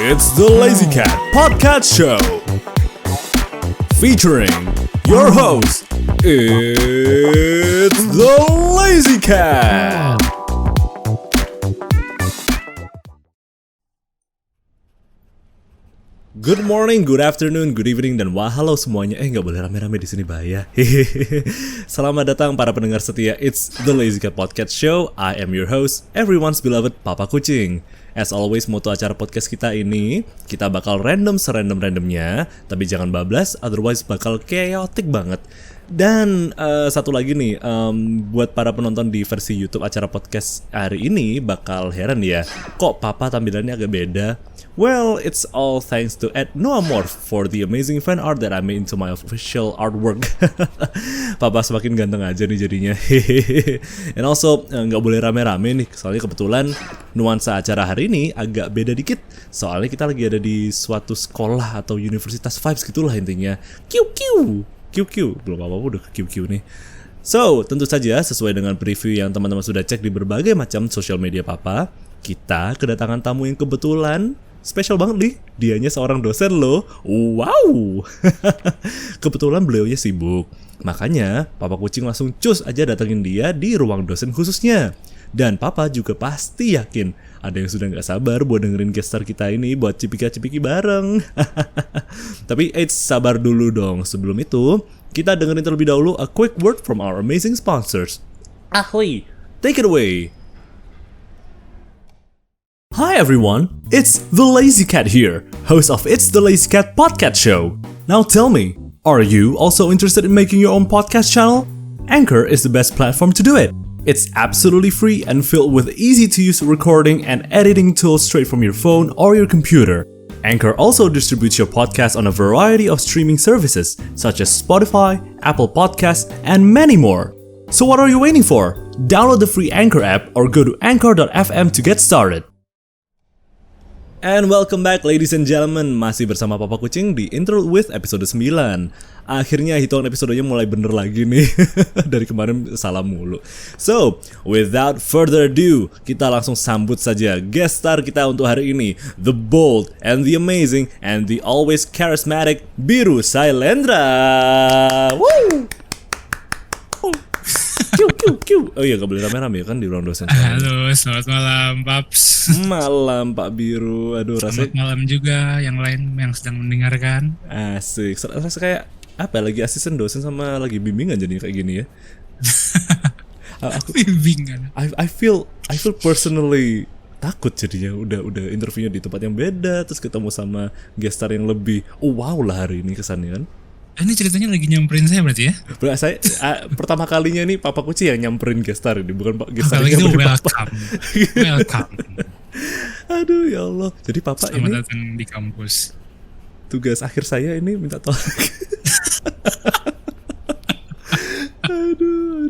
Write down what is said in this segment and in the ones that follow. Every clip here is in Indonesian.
It's the Lazy Cat Podcast Show featuring your host. It's the Lazy Cat. Good morning, good afternoon, good evening, dan wah halo semuanya. Nggak boleh rame-rame di sini bahaya. Selamat datang para pendengar setia It's the Lazy Cat Podcast Show. I am your host, everyone's beloved Papa Kucing. As always, moto acara podcast kita ini, kita bakal random serandom-randomnya, tapi jangan bablas, otherwise bakal chaotic banget. Dan satu lagi nih, buat para penonton di versi YouTube acara podcast hari ini bakal heran ya, kok Papa tampilannya agak beda? Well, it's all thanks to @noamorph for the amazing fan art that I made into my official artwork. Papa semakin ganteng aja nih jadinya. And also, nggak boleh rame-rame nih, soalnya kebetulan nuansa acara hari ini agak beda dikit. Soalnya kita lagi ada di suatu sekolah atau universitas vibes gitulah intinya. QQ, belum apa-apa udah ke QQ nih. So, tentu saja sesuai dengan preview yang teman-teman sudah cek di berbagai macam social media Papa, kita kedatangan tamu yang kebetulan spesial banget nih. Dianya seorang dosen loh. Wow. Kebetulan beliaunya sibuk. Makanya Papa Kucing langsung cus aja datengin dia di ruang dosen khususnya. Dan Papa juga pasti yakin ada yang sudah gak sabar buat dengerin guest star kita ini buat cipika-cipiki bareng. Tapi sabar dulu dong. Sebelum itu, kita dengerin terlebih dahulu a quick word from our amazing sponsors. Ahli, take it away. Hi everyone, it's the Lazy Cat here, host of It's the Lazy Cat Podcast Show. Now tell me, are you also interested in making your own podcast channel? Anchor is the best platform to do it. It's absolutely free and filled with easy-to-use recording and editing tools straight from your phone or your computer. Anchor also distributes your podcast on a variety of streaming services such as Spotify, Apple Podcasts, and many more. So what are you waiting for? Download the free Anchor app or go to anchor.fm to get started. And welcome back ladies and gentlemen, masih bersama Papa Kucing di Intro with episode 9. Akhirnya hitungan episodenya mulai bener lagi nih. Dari kemarin salah mulu. So, without further ado, kita langsung sambut saja guest star kita untuk hari ini, the bold and the amazing and the always charismatic Biru Sailendra. Woo! Oh iya, gak boleh rame-rame kan di ruang dosen. Halo, selamat malam Paps. Malam Pak Biru. Aduh, selamat malam juga yang lain yang sedang mendengarkan. Asik, rasa kayak apa lagi asisten dosen sama lagi bimbingan jadi kayak gini ya. Aku bimbingan. I feel personally takut jadinya udah interviewnya di tempat yang beda terus ketemu sama guest star yang lebih wow lah hari ini kesannya kan. Ini ceritanya lagi nyamperin saya berarti ya? Saya pertama kalinya nih Papa Kucing yang nyamperin guest star ini, bukan Pak guest star yang nyamperin Papa. Welcome. Aduh ya Allah. Jadi Papa selamat ini datang di kampus. Tugas akhir saya ini minta tolong. Aduh.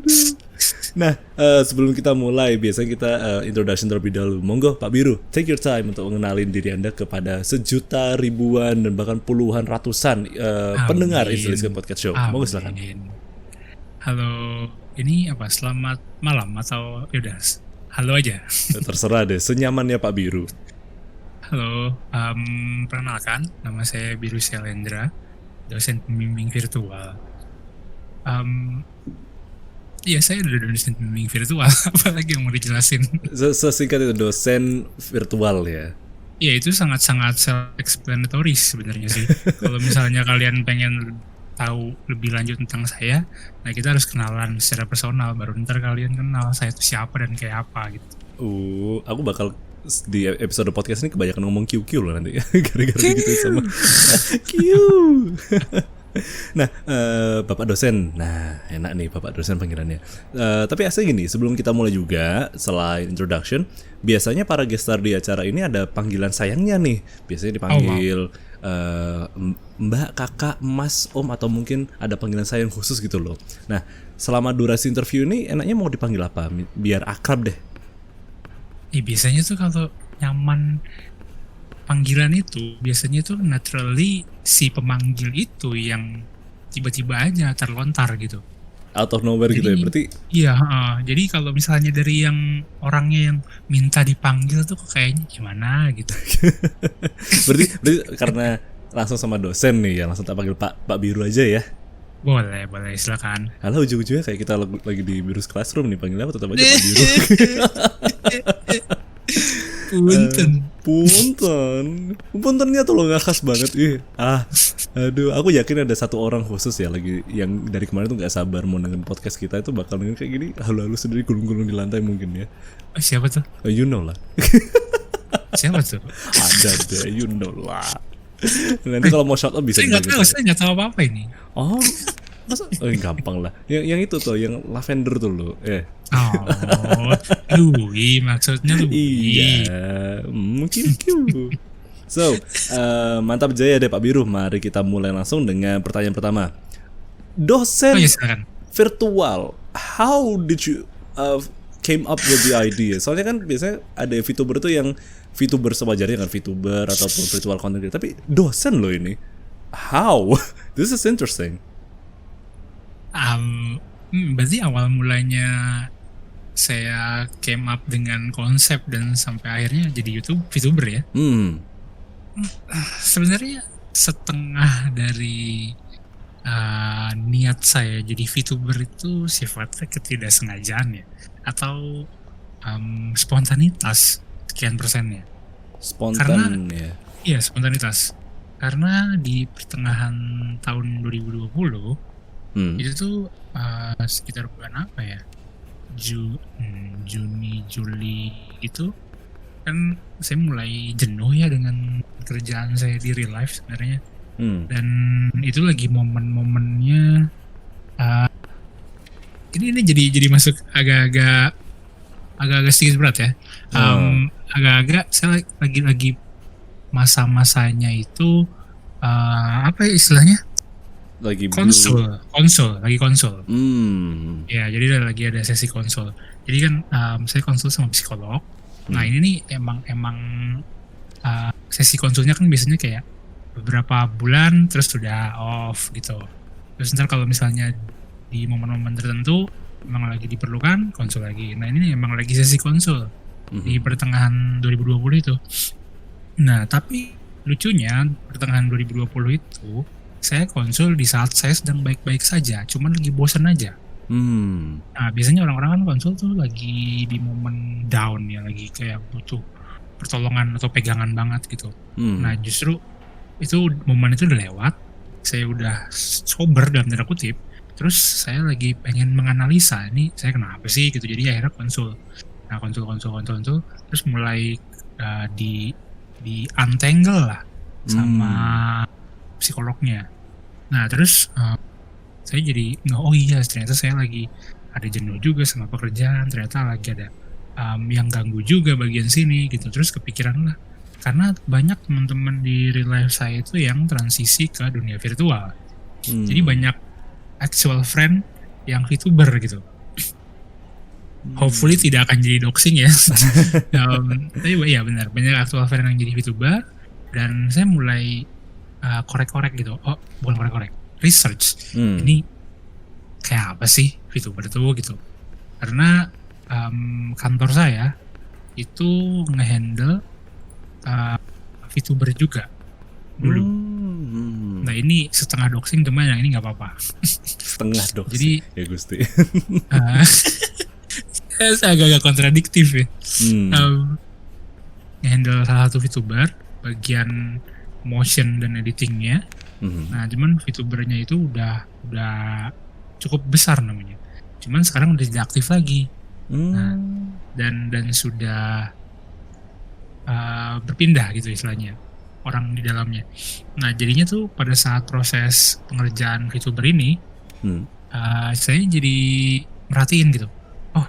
Nah, sebelum kita mulai, biasanya kita introduction terlebih dahulu. Monggo Pak Biru, take your time untuk mengenalin diri Anda kepada sejuta, ribuan, dan bahkan puluhan, ratusan pendengar It's the Lazy Cat Podcast Show. Monggo silakan. Halo, ini apa? Selamat malam atau yaudah, halo aja. Terserah deh, senyamannya Pak Biru. Halo, perkenalkan, nama saya Biru Sailendra, dosen pembimbing virtual. Iya, saya udah dosen pembimbing virtual. Apalagi yang mau dijelasin? Sesingkat itu dosen virtual ya. Iya, itu sangat-sangat self-explanatory sebenarnya sih. Kalau misalnya kalian pengen tahu lebih lanjut tentang saya, nah kita harus kenalan secara personal. Baru ntar kalian kenal saya itu siapa dan kayak apa gitu. Aku bakal di episode podcast ini kebanyakan ngomong QQ loh nanti. Gara-gara gitu sama Q. Nah, Bapak dosen. Nah, enak nih Bapak dosen panggilannya. Tapi asli gini, sebelum kita mulai juga, selain introduction, biasanya para guest star di acara ini ada panggilan sayangnya nih. Biasanya dipanggil Mbak, Kakak, Mas, Om, atau mungkin ada panggilan sayang khusus gitu loh. Nah, selama durasi interview ini enaknya mau dipanggil apa? Biar akrab deh. Biasanya tuh kalau nyaman panggilan itu biasanya tuh naturally si pemanggil itu yang tiba-tiba aja terlontar gitu. out of nowhere gitu ya. Jadi Berarti iya, jadi kalau misalnya dari yang orangnya yang minta dipanggil tuh kok kayaknya gimana gitu. berarti karena langsung sama dosen nih ya, langsung tak panggil Pak Biru aja ya. Boleh silakan. Halo, ujung-ujungnya kayak kita lagi di Biru's Classroom nih, panggilnya apa tetap aja Pak Biru. Puntennya tuh lo gak khas banget. Aduh, aku yakin ada satu orang khusus ya lagi yang dari kemarin tuh gak sabar mau dengerin podcast kita, itu bakal denger kayak gini halu-halu sendiri gulung-gulung di lantai mungkin ya. Siapa tuh? You know lah. Siapa tuh? Ada deh, you know lah. Nanti kalau mau shout out bisa. Saya nggak tahu apa ini. Oh, masa? Gampang lah. Yang itu tuh, yang lavender tuh lo. Oh, Louis maksudnya Louis. Iya, mungkin. So, mantap jaya deh Pak Biru. Mari kita mulai langsung dengan pertanyaan pertama. Dosen Silakan. virtual, how did you came up with the idea? Soalnya kan biasanya ada VTuber tuh yang VTuber sewajarnya kan, VTuber ataupun virtual content creator. Tapi dosen loh ini. How? This is interesting. Berarti awal mulanya saya came up dengan konsep dan sampai akhirnya jadi VTuber ya. Sebenarnya setengah dari niat saya jadi VTuber itu sifatnya ketidaksengajaan ya, atau spontanitas sekian persennya. Spontan ya. Iya, spontanitas. Karena di pertengahan tahun 2020 itu tuh sekitar bulan apa ya? Juni, Juli gitu kan saya mulai jenuh ya dengan kerjaan saya di real life sebenarnya. Dan itu lagi momen-momennya ini jadi masuk agak-agak sedikit berat ya. Agak-agak saya lagi masa-masanya itu apa ya istilahnya? Lagi konsol. Ya, jadi lagi ada sesi konsol. Jadi kan saya konsul sama psikolog. Nah, ini nih emang sesi konsulnya kan biasanya kayak beberapa bulan terus sudah off gitu. Terus ntar kalau misalnya di momen-momen tertentu emang lagi diperlukan konsul lagi. Nah, ini emang lagi sesi konsul di pertengahan 2020 itu. Nah, tapi lucunya pertengahan 2020 itu saya konsul di saat saya sedang baik-baik saja, cuman lagi bosan aja. Nah, biasanya orang-orang kan konsul tuh lagi di momen down ya, lagi kayak butuh pertolongan atau pegangan banget gitu. Nah, justru itu momen itu udah lewat, saya udah sober dalam tanda kutip, terus saya lagi pengen menganalisa ini saya kenapa sih gitu. Jadi akhirnya konsul. Nah, konsul, terus mulai di untangle lah sama psikolognya. Nah, terus saya jadi oh iya ternyata saya lagi ada jenuh juga sama pekerjaan, ternyata lagi ada yang ganggu juga bagian sini gitu. Terus kepikiran lah, karena banyak teman-teman di real life saya itu yang transisi ke dunia virtual. Jadi banyak actual friend yang VTuber gitu. Hopefully tidak akan jadi doxing ya. Tapi ya benar, banyak actual friend yang jadi VTuber. Dan saya mulai korek-korek gitu. Oh, bukan korek-korek, research. Ini kayak apa sih VTuber itu gitu. Karena kantor saya itu ngehandle VTuber juga dulu. Nah, ini setengah doxing teman, yang ini nggak apa-apa. Setengah doxing. Jadi ya Gusti. Agak-agak kontradiktif ya. Ngehandle salah satu VTuber bagian motion dan editingnya. Nah, cuman VTubernya itu udah cukup besar namanya. Cuman sekarang udah tidak aktif lagi. Nah, dan sudah berpindah gitu istilahnya orang di dalamnya. Nah, jadinya tuh pada saat proses pengerjaan VTuber ini, saya jadi merhatiin gitu. Oh,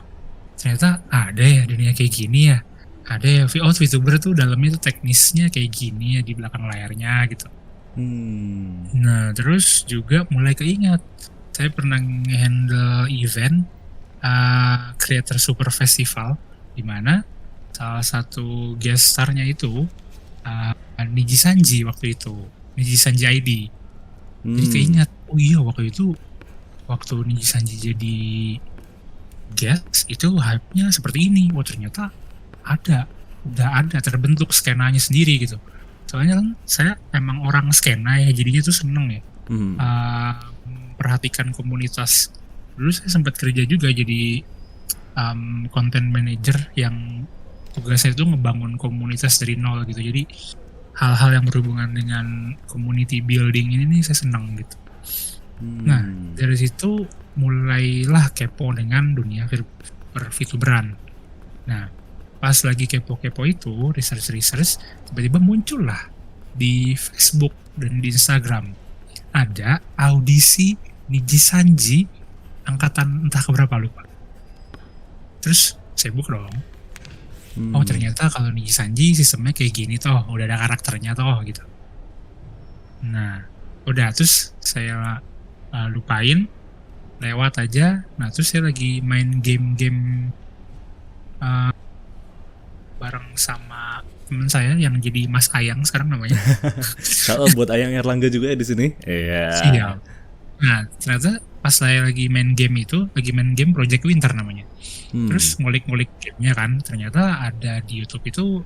ternyata ada ya dunia kayak gini ya. Ada ya VTuber tuh dalamnya tuh teknisnya kayak gini ya di belakang layarnya gitu. Nah, terus juga mulai keingat saya pernah nge-handle event Creator Super Festival, di mana salah satu guest star-nya itu Niji Sanji waktu itu, Niji Sanji ID. Jadi keingat, oh iya waktu itu waktu Niji Sanji jadi guest itu hype-nya seperti ini. Wah ternyata udah ada terbentuk skenanya sendiri gitu. Soalnya kan saya emang orang skena ya, jadinya tuh seneng ya. Perhatikan komunitas. Dulu saya sempat kerja juga jadi content manager yang tugasnya itu ngebangun komunitas dari nol gitu. Jadi hal-hal yang berhubungan dengan community building ini nih saya senang gitu. Nah dari situ mulailah kepo dengan dunia VTuberan. Nah pas lagi kepo-kepo itu research tiba-tiba muncul lah di Facebook dan di Instagram ada audisi Niji Sanji angkatan entah keberapa lupa. Terus saya buka dong. Oh ternyata kalau Niji Sanji sistemnya kayak gini toh, udah ada karakternya toh gitu. Nah udah terus saya lupain, lewat aja. Nah terus saya lagi main game-game bareng sama teman saya yang jadi Mas Ayang sekarang namanya. Kalau buat Ayang Erlangga juga ya di sini. Iya. Siap. Nah ternyata pas saya lagi main game Project Winter namanya. Terus ngulik-ngulik gamenya kan, ternyata ada di YouTube itu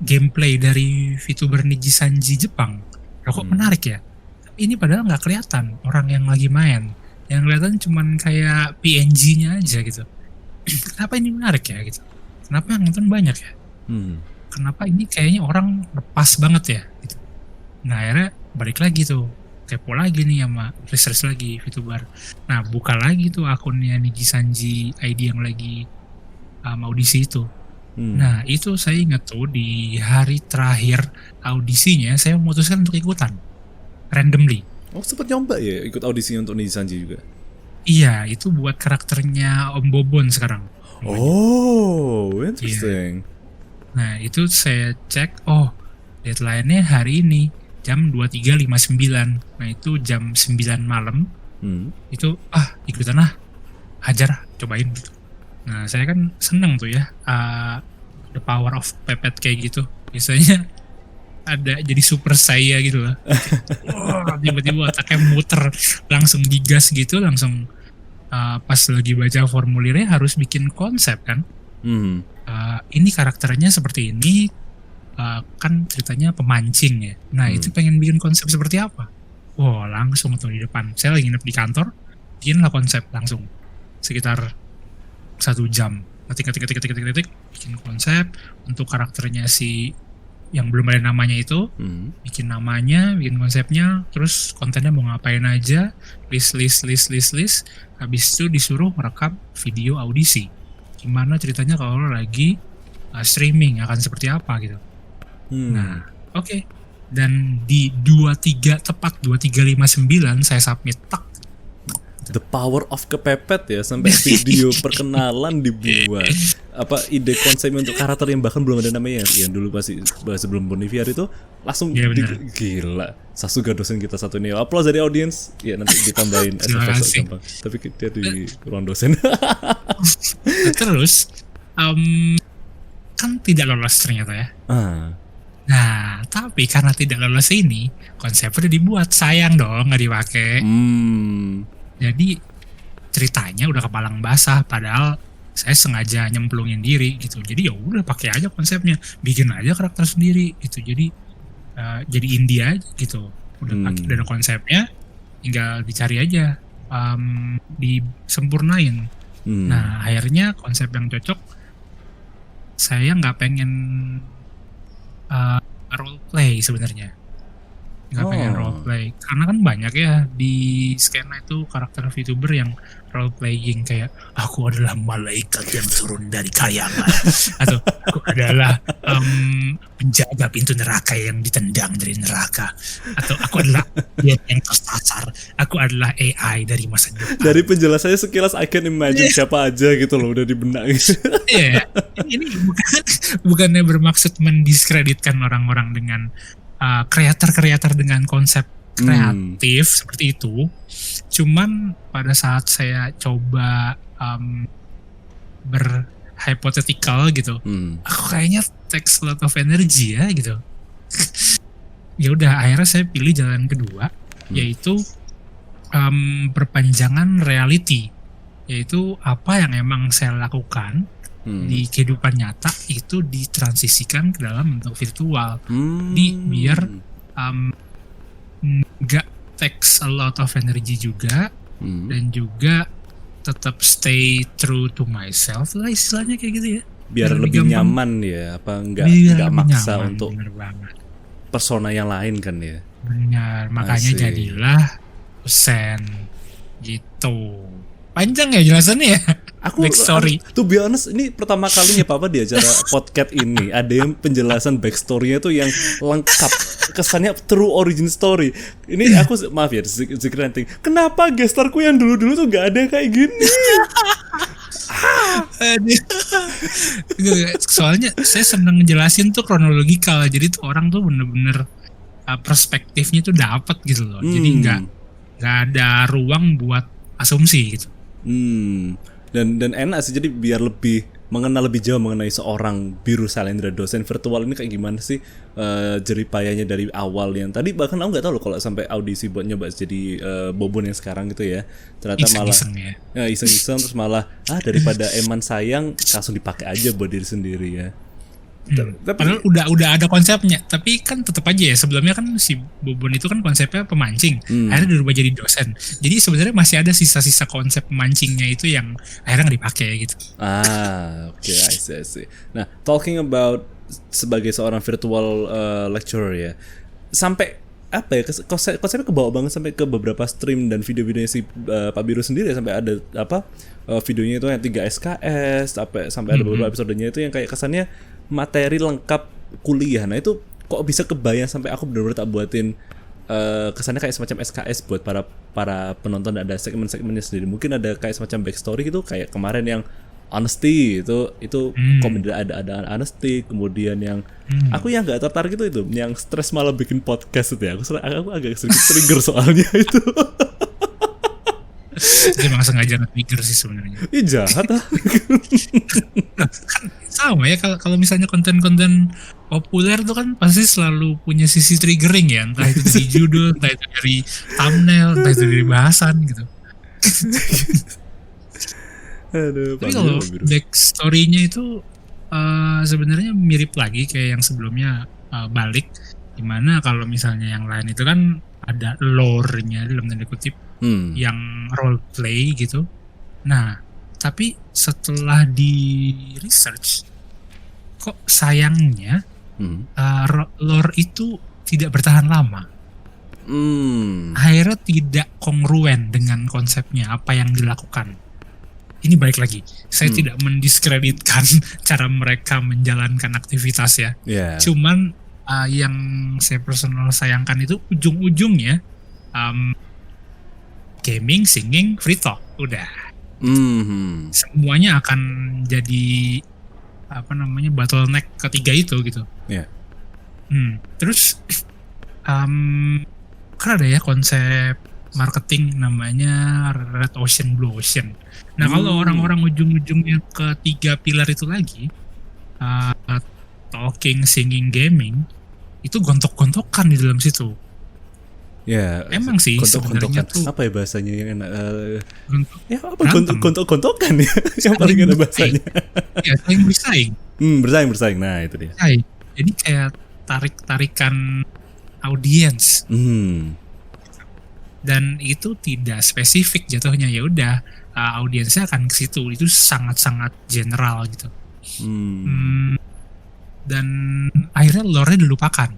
gameplay dari VTuber Niji Sanji Jepang. Kok menarik ya? Ini padahal nggak kelihatan orang yang lagi main. Yang kelihatan cuman kayak PNG-nya aja gitu. Kenapa ini menarik ya gitu? Kenapa yang nonton banyak ya? Kenapa ini kayaknya orang lepas banget ya? Gitu. Nah akhirnya balik lagi tuh, kepo lagi nih sama research lagi VTuber. Nah buka lagi tuh akunnya Niji Sanji ID yang lagi audisi itu. Nah itu saya ingat tuh di hari terakhir audisinya saya memutuskan untuk ikutan randomly. Oh sempet nyoba ya ikut audisinya untuk Niji Sanji juga? Iya, itu buat karakternya Om Bobon sekarang. Oh, interesting. Iya. Nah, itu saya cek, oh, deadline-nya hari ini jam 23.59. Nah, itu jam 9 malam. Itu ikutan hajar, cobain gitu. Nah, saya kan seneng tuh ya, the power of pepet kayak gitu. Biasanya ada jadi super saya gitu lah. Tiba-tiba otaknya muter, langsung digas gitu, langsung pas lagi baca formulirnya harus bikin konsep kan. Ini karakternya seperti ini, kan ceritanya pemancing ya. Nah itu pengen bikin konsep seperti apa? Wow langsung tuh di depan. Saya lagi nginep di kantor, bikinlah konsep langsung. Sekitar 1 jam. Ketik, bikin konsep untuk karakternya si yang belum ada namanya itu, bikin namanya, bikin konsepnya, terus kontennya mau ngapain aja, list, habis itu disuruh merekam video audisi. Gimana ceritanya kalau lagi streaming akan seperti apa gitu. Nah, oke. Dan di 23.59 saya submit tak. The power of kepepet ya, sampai video perkenalan dibuat. Apa ide konsepnya untuk karakter yang bahkan belum ada namanya yang dulu pasti sebelum Boniviar itu langsung gila. Sasuga dosen kita satu ini. Applause dari audience. Ya nanti ditambahin SFX gampang. Tapi dia di ruang dosen. Terus kan tidak lolos ternyata ya. Nah, tapi karena tidak lolos ini, konsepnya dibuat, sayang dong nggak dipakai. Jadi ceritanya udah kepalang basah, padahal saya sengaja nyemplungin diri gitu. Jadi ya udah pakai aja konsepnya, bikin aja karakter sendiri gitu. Jadi indie aja gitu. Udah ada konsepnya, tinggal dicari aja, disempurnain. Nah akhirnya konsep yang cocok, saya nggak pengen role play sebenarnya. Nggak pengen roleplay karena kan banyak ya di skena itu karakter VTuber yang roleplaying kayak aku adalah malaikat yang turun dari kayangan atau aku adalah penjaga pintu neraka yang ditendang dari neraka atau aku adalah dia yang tersasar, aku adalah AI dari masa depan. Dari penjelasannya sekilas I can imagine siapa aja gitu loh udah di benak. Iya, ini bukannya bermaksud mendiskreditkan orang-orang dengan kreator-kreator dengan konsep kreatif seperti itu. Cuman pada saat saya coba berhypothetical gitu, aku kayaknya takes a lot of energy ya gitu. Ya udah akhirnya saya pilih jalan kedua, yaitu perpanjangan reality, yaitu apa yang emang saya lakukan di kehidupan nyata itu ditransisikan ke dalam bentuk virtual, biar nggak takes a lot of energy juga, dan juga tetap stay true to myself lah istilahnya kayak gitu ya. Biar lebih nyaman ya, apa nggak maksa nyaman, untuk persona yang lain kan ya. Benar, makanya jadilah dosen gitu. Panjang ya jelasannya ya. Aku backstory. To be honest, ini pertama kalinya Papa di acara podcast ini ada yang penjelasan backstory-nya tuh yang lengkap. Kesannya true origin story. Ini aku maaf ya, sedikit ranting. Kenapa gestarku yang dulu-dulu tuh gak ada kayak gini? Soalnya saya seneng ngejelasin tuh kronologikal. Jadi tuh orang tuh bener-bener perspektifnya tuh dapat gitu loh. Jadi nggak ada ruang buat asumsi gitu. Dan enak sih, jadi biar lebih mengenal lebih jauh mengenai seorang Biru Sailendra, dosen virtual ini kayak gimana sih jeripayanya dari awal. Yang tadi bahkan aku nggak tahu loh kalau sampai audisi buat nyoba jadi Bobon yang sekarang gitu ya, ternyata iseng-iseng terus malah daripada Eman sayang langsung dipakai aja buat diri sendiri ya. Tapi, padahal udah ada konsepnya, tapi kan tetap aja ya, sebelumnya kan si Bobon itu kan konsepnya pemancing, akhirnya dirubah jadi dosen. Jadi sebenarnya masih ada sisa-sisa konsep pemancingnya itu yang akhirnya nggak dipakai gitu. Oke, I see. Nah, talking about sebagai seorang virtual lecturer ya, sampai apa ya, konsepnya kebawa banget sampai ke beberapa stream dan video-videonya si Pak Biru sendiri, sampai ada videonya itu yang 3 SKS, sampai ada beberapa episodenya itu yang kayak kesannya materi lengkap kuliah. Nah itu kok bisa kebayang sampai aku benar-benar tak buatin kesannya kayak semacam SKS buat para penonton, ada segmen-segmennya sendiri. Mungkin ada kayak semacam backstory gitu, kayak kemarin yang honesty itu komedi, ada honesty. Kemudian yang aku yang nggak tertarik itu yang stres malah bikin podcast itu ya. Aku agak sedikit trigger soalnya itu. Dia emang sengaja nge-trigger sih sebenarnya. Ih, jahat ah. Kan sama ya, kalau misalnya konten-konten populer tuh kan pasti selalu punya sisi triggering ya, entah itu dari judul, entah itu dari thumbnail, entah itu dari bahasan gitu. Tapi kalau backstory-nya itu sebenarnya mirip lagi kayak yang sebelumnya, balik, dimana kalau misalnya yang lain itu kan ada lore-nya dalam tanda kutip, yang role play gitu. Nah, tapi setelah di research, kok sayangnya lore itu tidak bertahan lama. Akhirnya tidak kongruen dengan konsepnya apa yang dilakukan. Ini balik lagi, saya tidak mendiskreditkan cara mereka menjalankan aktivitas ya. Cuman yang saya personal sayangkan itu ujung-ujungnya gaming, singing, free talk, udah. Semuanya akan jadi bottleneck ketiga itu gitu. Terus kan ada ya konsep marketing namanya Red Ocean, Blue Ocean. Nah kalau orang-orang ujung-ujungnya ke 3 pilar itu lagi, talking, singing, gaming, itu gontok-gontokan di dalam situ. Ya, emang sih sebenarnya tuh apa ya bahasanya yang enak? Gontok-gontokan ya, yang paling enak bahasanya. Ya, saling bersaing. Bersaing. Nah itu dia. Jadi kayak tarik-tarikan audiens. Dan itu tidak spesifik jatuhnya, ya udah audiensnya akan ke situ. Itu sangat-sangat general gitu. Dan akhirnya lore-nya dilupakan.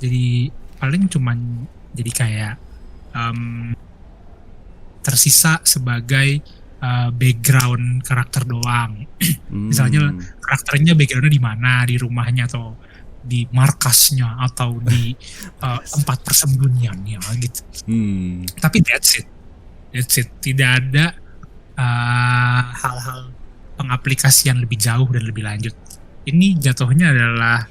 Jadi paling cuman jadi kayak tersisa sebagai background karakter doang. Misalnya karakternya backgroundnya di mana, di rumahnya atau di markasnya atau di tempat persembunyiannya gitu. Tapi that's it. Tidak ada hal-hal pengaplikasian lebih jauh dan lebih lanjut. Ini jatuhnya adalah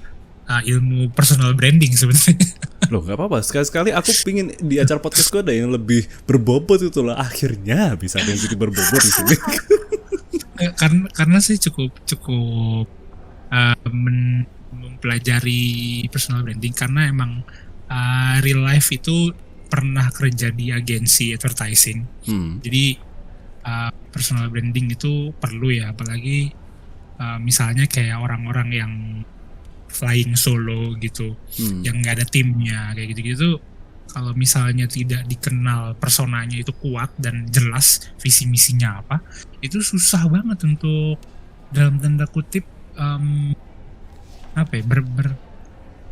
ilmu personal branding sebenarnya. Loh gak apa-apa, sekali-sekali aku pingin di acara podcast gue ada yang lebih berbobot itu lah. Akhirnya bisa ada yang lebih berbobot di sini. Karena sih cukup mempelajari personal branding, karena emang real life itu pernah kerja di agensi advertising. Jadi personal branding itu perlu ya, apalagi misalnya kayak orang-orang yang flying solo gitu, yang nggak ada timnya kayak gitu-gitu. Kalau misalnya tidak dikenal personanya itu kuat dan jelas visi misinya apa, itu susah banget untuk dalam tanda kutip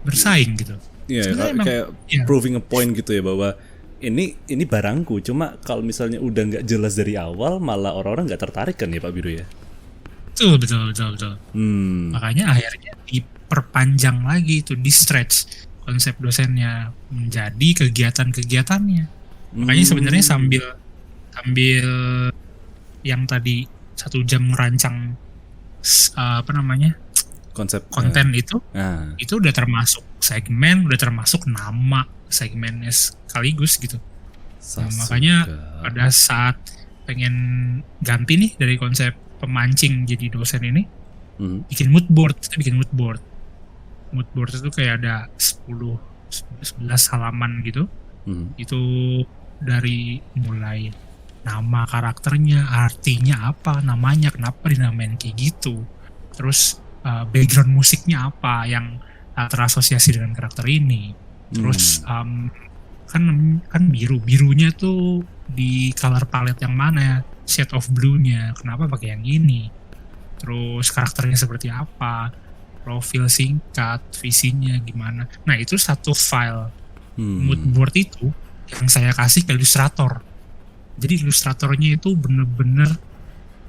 bersaing gitu. Iya, kayak proving a point gitu ya, bahwa ini barangku. Cuma kalau misalnya udah nggak jelas dari awal, malah orang-orang nggak tertarik kan ya Pak Biru ya. Betul. Makanya akhirnya diperpanjang lagi itu, di stretch konsep dosennya menjadi kegiatan-kegiatannya. Makanya sebenarnya sambil yang tadi 1 jam merancang konsep konten itu udah termasuk segmen, udah termasuk nama segmennya sekaligus gitu. Nah, makanya pada saat pengen ganti nih dari konsep pemancing jadi dosen ini, bikin mood board. Mood board itu kayak ada 10-11 halaman gitu. Itu dari mulai nama karakternya, artinya apa, namanya kenapa dinamain kayak gitu, terus background musiknya apa yang terasosiasi dengan karakter ini, terus kan birunya tuh di color palette yang mana, shade of blue-nya kenapa pakai yang ini, terus karakternya seperti apa, profil singkat, visinya gimana. Nah itu satu file mood board itu yang saya kasih ke ilustrator. Jadi ilustratornya itu bener-bener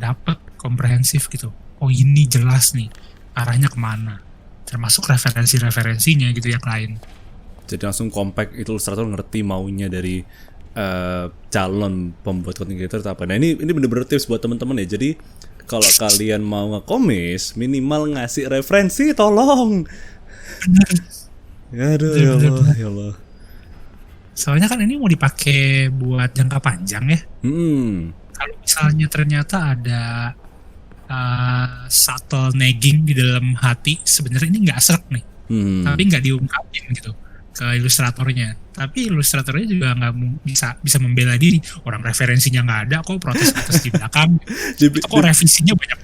dapat komprehensif gitu. Oh ini jelas nih arahnya kemana, termasuk referensi-referensinya gitu yang lain. Jadi langsung compact, itu ilustrator ngerti maunya dari calon pembuat content creator apa. Nah ini bener-bener tips buat teman-teman ya. Jadi kalau kalian mau nge-komis, minimal ngasih referensi, tolong. Aduh, ya Allah. Soalnya kan ini mau dipakai buat jangka panjang ya. Kalau misalnya ternyata ada subtle nagging di dalam hati, sebenarnya ini nggak serak nih, tapi nggak diungkapin gitu ke ilustratornya. Tapi ilustratornya juga nggak bisa membela diri. Orang referensinya nggak ada, kok protes di belakang. Kok revisinya banyak.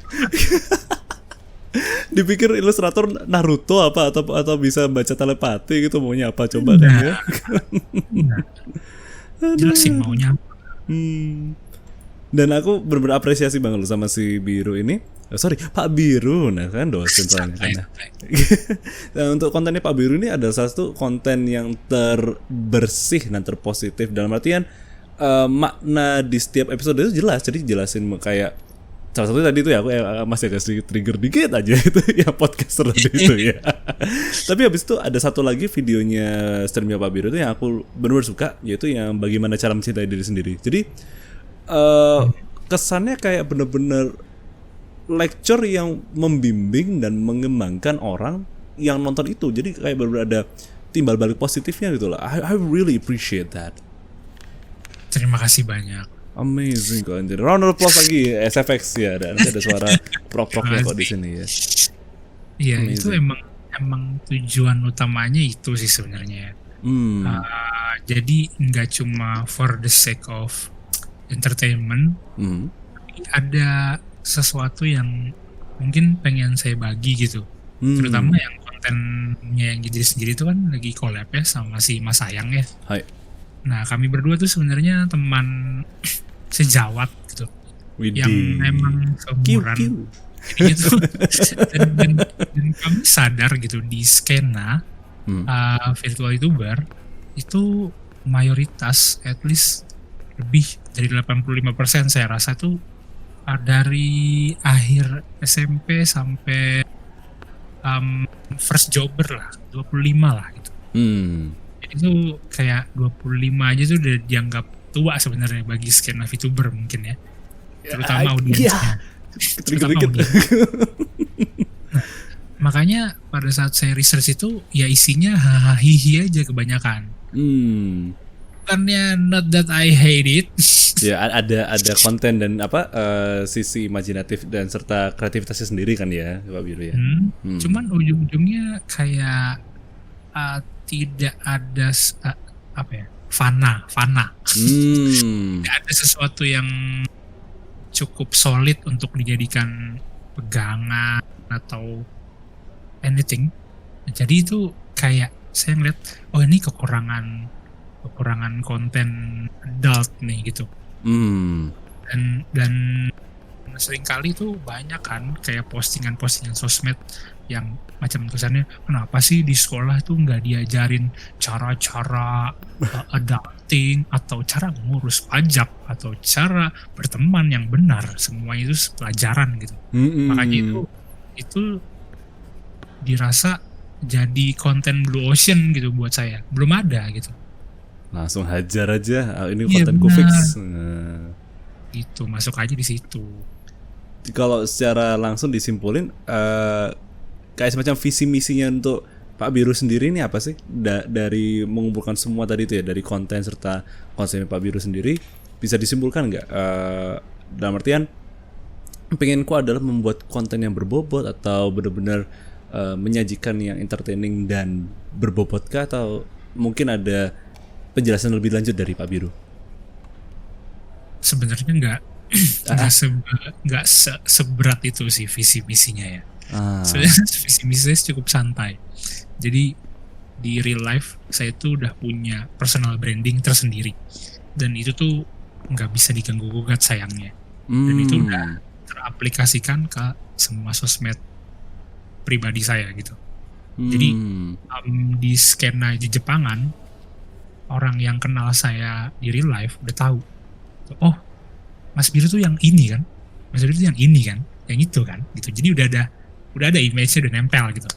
Dipikir ilustrator Naruto apa atau bisa baca telepati gitu, maunya apa coba kan ya? Jelas sih maunya. Dan aku benar-benar apresiasi banget loh sama si Biru ini. Pak Biru, nah kan dosen soalnya kan. Nah, untuk kontennya Pak Biru ini adalah salah satu konten yang terbersih dan terpositif, dalam artian makna di setiap episode itu jelas. Jadi jelasin kayak salah satu tadi itu ya, aku masih ada sedikit trigger dikit aja itu ya, podcaster itu ya. Tapi habis itu ada satu lagi videonya streamnya Pak Biru itu yang aku benar-benar suka, yaitu yang bagaimana cara mencintai diri sendiri. Jadi kesannya kayak bener-bener lecture yang membimbing dan mengembangkan orang yang nonton itu. Jadi kayak bener-bener ada timbal balik positifnya gitu lah. I really appreciate that. Terima kasih banyak. Amazing kok anjir. Round of applause lagi SFX ya, dan ada suara prok-proknya kok di sini ya. Iya, itu emang tujuan utamanya itu sih sebenarnya. Jadi nggak cuma for the sake of entertainment, ada sesuatu yang mungkin pengen saya bagi gitu, terutama yang kontennya yang jadi sendiri itu kan lagi collab ya sama si Mas Sayang ya. Hai. Nah kami berdua tuh sebenarnya teman sejawat gitu, yang memang seumuran gitu. dan kami sadar gitu di skena virtual YouTuber itu mayoritas, at least lebih dari 85% saya rasa tuh dari akhir SMP sampai first jobber lah, 25 lah gitu. Jadi tuh kayak 25 aja tuh udah dianggap tua sebenarnya bagi skena VTuber mungkin ya. Terutama audiensnya. Nah, makanya pada saat saya research itu ya isinya hahaha aja kebanyakan. Bukannya not that I hate it. Ya ada konten dan sisi imajinatif dan serta kreativitasnya sendiri kan ya Pak Biru ya. Cuman ujung-ujungnya kayak tidak ada fana. Hmm. Tidak ada sesuatu yang cukup solid untuk dijadikan pegangan atau anything. Jadi itu kayak saya ngeliat, oh ini kekurangan konten adult nih gitu. Dan seringkali tuh banyak kan kayak postingan sosmed yang macam tulisannya, kenapa sih di sekolah tuh nggak diajarin cara-cara adulting atau cara ngurus pajak atau cara berteman yang benar, semua itu pelajaran gitu. Makanya itu dirasa jadi konten blue ocean gitu buat saya, belum ada gitu. Langsung hajar aja, ini Iya, kontenku benar. fix. Gitu, masuk aja di situ. Kalau secara langsung disimpulin, kayak semacam visi misinya untuk Pak Biru sendiri ini apa sih? Dari mengumpulkan semua tadi itu ya, dari konten serta konsepnya Pak Biru sendiri, bisa disimpulkan nggak? Dalam artian, pengenku adalah membuat konten yang berbobot atau benar-benar menyajikan yang entertaining dan berbobotkah, atau mungkin ada penjelasan lebih lanjut dari Pak Biru? Sebenarnya nggak seberat itu sih visi misinya ya. Sebenarnya visi misinya cukup santai. Jadi di real life saya tuh udah punya personal branding tersendiri, dan itu tuh nggak bisa diganggu gugat sayangnya. Dan itu udah teraplikasikan ke semua sosmed pribadi saya gitu. Jadi di skena di Jepangan, orang yang kenal saya di real life udah tahu, oh Mas Biru tuh yang ini kan, Mas Biru tuh yang ini kan, yang itu kan, gitu. Jadi udah ada image-nya, udah nempel gitu.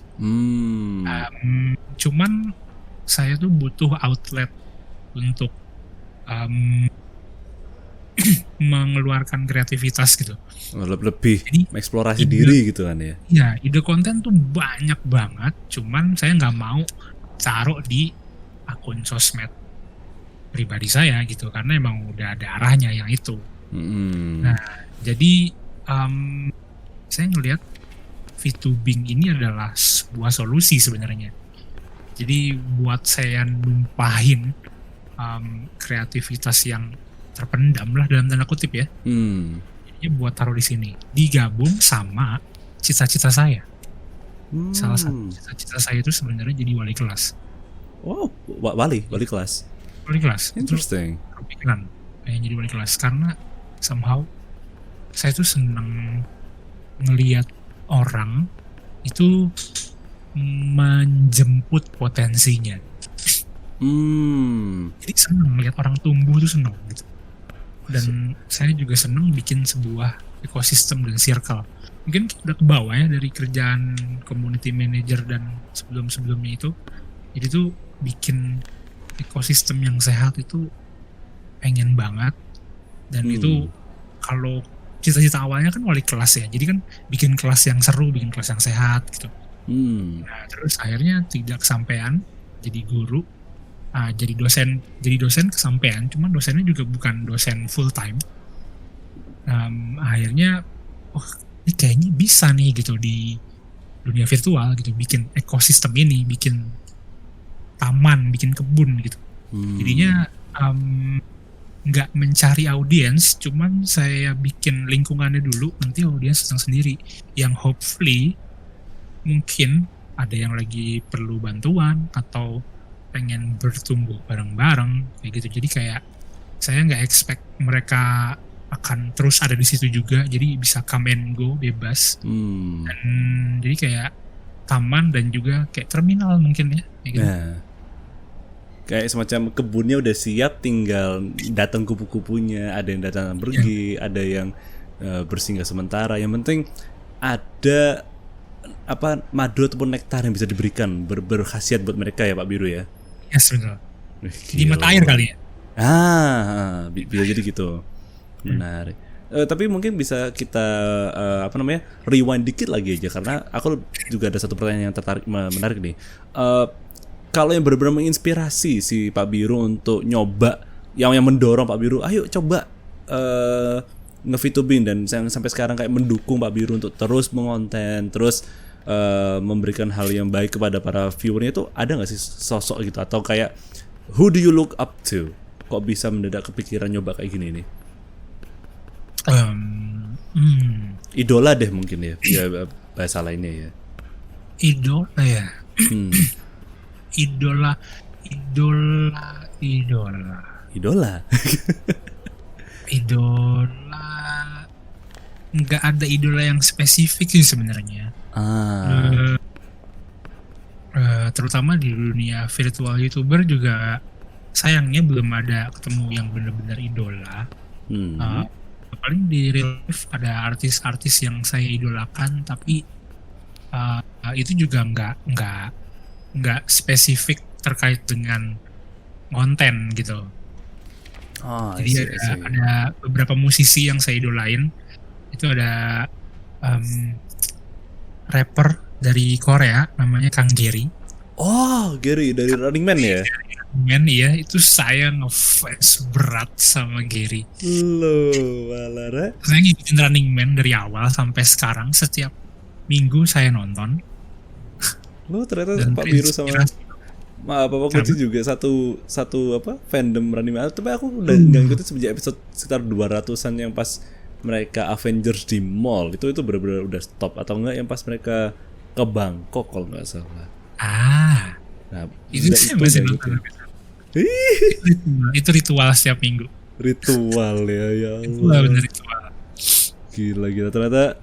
Cuman saya tuh butuh outlet untuk mengeluarkan kreativitas gitu. Lebih Jadi, mengeksplorasi diri gitu kan ya. Ya, ide konten tuh banyak banget, cuman saya nggak mau taruh di akun sosmed pribadi saya gitu, karena emang udah ada arahnya yang itu. Nah, jadi saya ngelihat VTubing ini adalah sebuah solusi sebenarnya. Jadi buat saya numpahin kreativitas yang terpendam lah dalam tanda kutip ya. Jadi buat taruh di sini, digabung sama cita-cita saya. Salah satu cita-cita saya itu sebenarnya jadi wali kelas. Wow, wali kelas. Wali kelas. Interesting. Itu kepikiran pengen jadi wali kelas karena somehow saya tuh seneng ngelihat orang itu menjemput potensinya. Jadi seneng ngelihat orang tumbuh tuh, seneng gitu. Dan saya juga seneng bikin sebuah ekosistem dan circle. Mungkin udah ke bawah ya dari kerjaan community manager dan sebelum-sebelumnya itu. Jadi tuh bikin ekosistem yang sehat itu pengen banget. Dan itu kalau cita-cita awalnya kan wali kelas ya, jadi kan bikin kelas yang seru, bikin kelas yang sehat gitu. Nah terus akhirnya tidak kesampaian jadi guru, jadi dosen kesampaian, cuman dosennya juga bukan dosen full time. Akhirnya ini kayaknya bisa nih gitu di dunia virtual gitu, bikin ekosistem ini, bikin taman, bikin kebun gitu. Jadinya nggak mencari audiens, cuman saya bikin lingkungannya dulu, nanti audiens datang sendiri. Yang hopefully mungkin ada yang lagi perlu bantuan atau pengen bertumbuh bareng-bareng kayak gitu. Jadi kayak saya nggak expect mereka akan terus ada di situ juga, jadi bisa come and go bebas. Dan jadi kayak taman dan juga kayak terminal mungkin ya kayak gitu. Kayak semacam kebunnya udah siap, tinggal datang kupu-kupunya, ada yang datang pergi, ada yang bersinggah sementara. Yang penting ada madu ataupun nektar yang bisa diberikan, berkhasiat buat mereka ya Pak Biru ya. Ya sebenarnya. Di mata air kali ya. Bisa jadi gitu. Menarik. Tapi mungkin bisa kita rewind dikit lagi aja, karena aku juga ada satu pertanyaan yang menarik nih. Kalau yang benar-benar menginspirasi si Pak Biru untuk nyoba, yang mendorong Pak Biru, ayo coba nge-VTubing, dan sampai sekarang kayak mendukung Pak Biru untuk terus mengonten, terus memberikan hal yang baik kepada para viewernya, itu ada nggak sih sosok gitu, atau kayak Who do you look up to? Kok bisa mendadak kepikiran nyoba kayak gini nih? Idola deh mungkin ya, bahasa lainnya ya. Idola ya. Idola. Nggak ada idola yang spesifik sih sebenarnya. Terutama di dunia virtual YouTuber juga sayangnya belum ada ketemu yang benar-benar idola. Paling di real life ada artis-artis yang saya idolakan, tapi itu juga nggak spesifik terkait dengan konten gitu. Jadi ada beberapa musisi yang saya idolain. Itu ada rapper dari Korea namanya Kang Gary. Oh, Gary dari Running Man ya? Iya, itu saya ngefans berat sama Gary. Loh, Walara. Saya ngikutin Running Man dari awal sampai sekarang, setiap minggu saya nonton. Lo ternyata Pak Biru sama Bapak Kunci juga satu fandom Running Man. Tapi aku udah nggak ngikutin semenjak episode sekitar 200-an yang pas mereka Avengers di mall. Itu benar-benar udah stop, atau enggak yang pas mereka ke Bangkok kalau nggak salah. Nah, itu sih masih nonton. Itu ritual setiap minggu. Ritual ya Allah. Itu bener ritual. Gila ternyata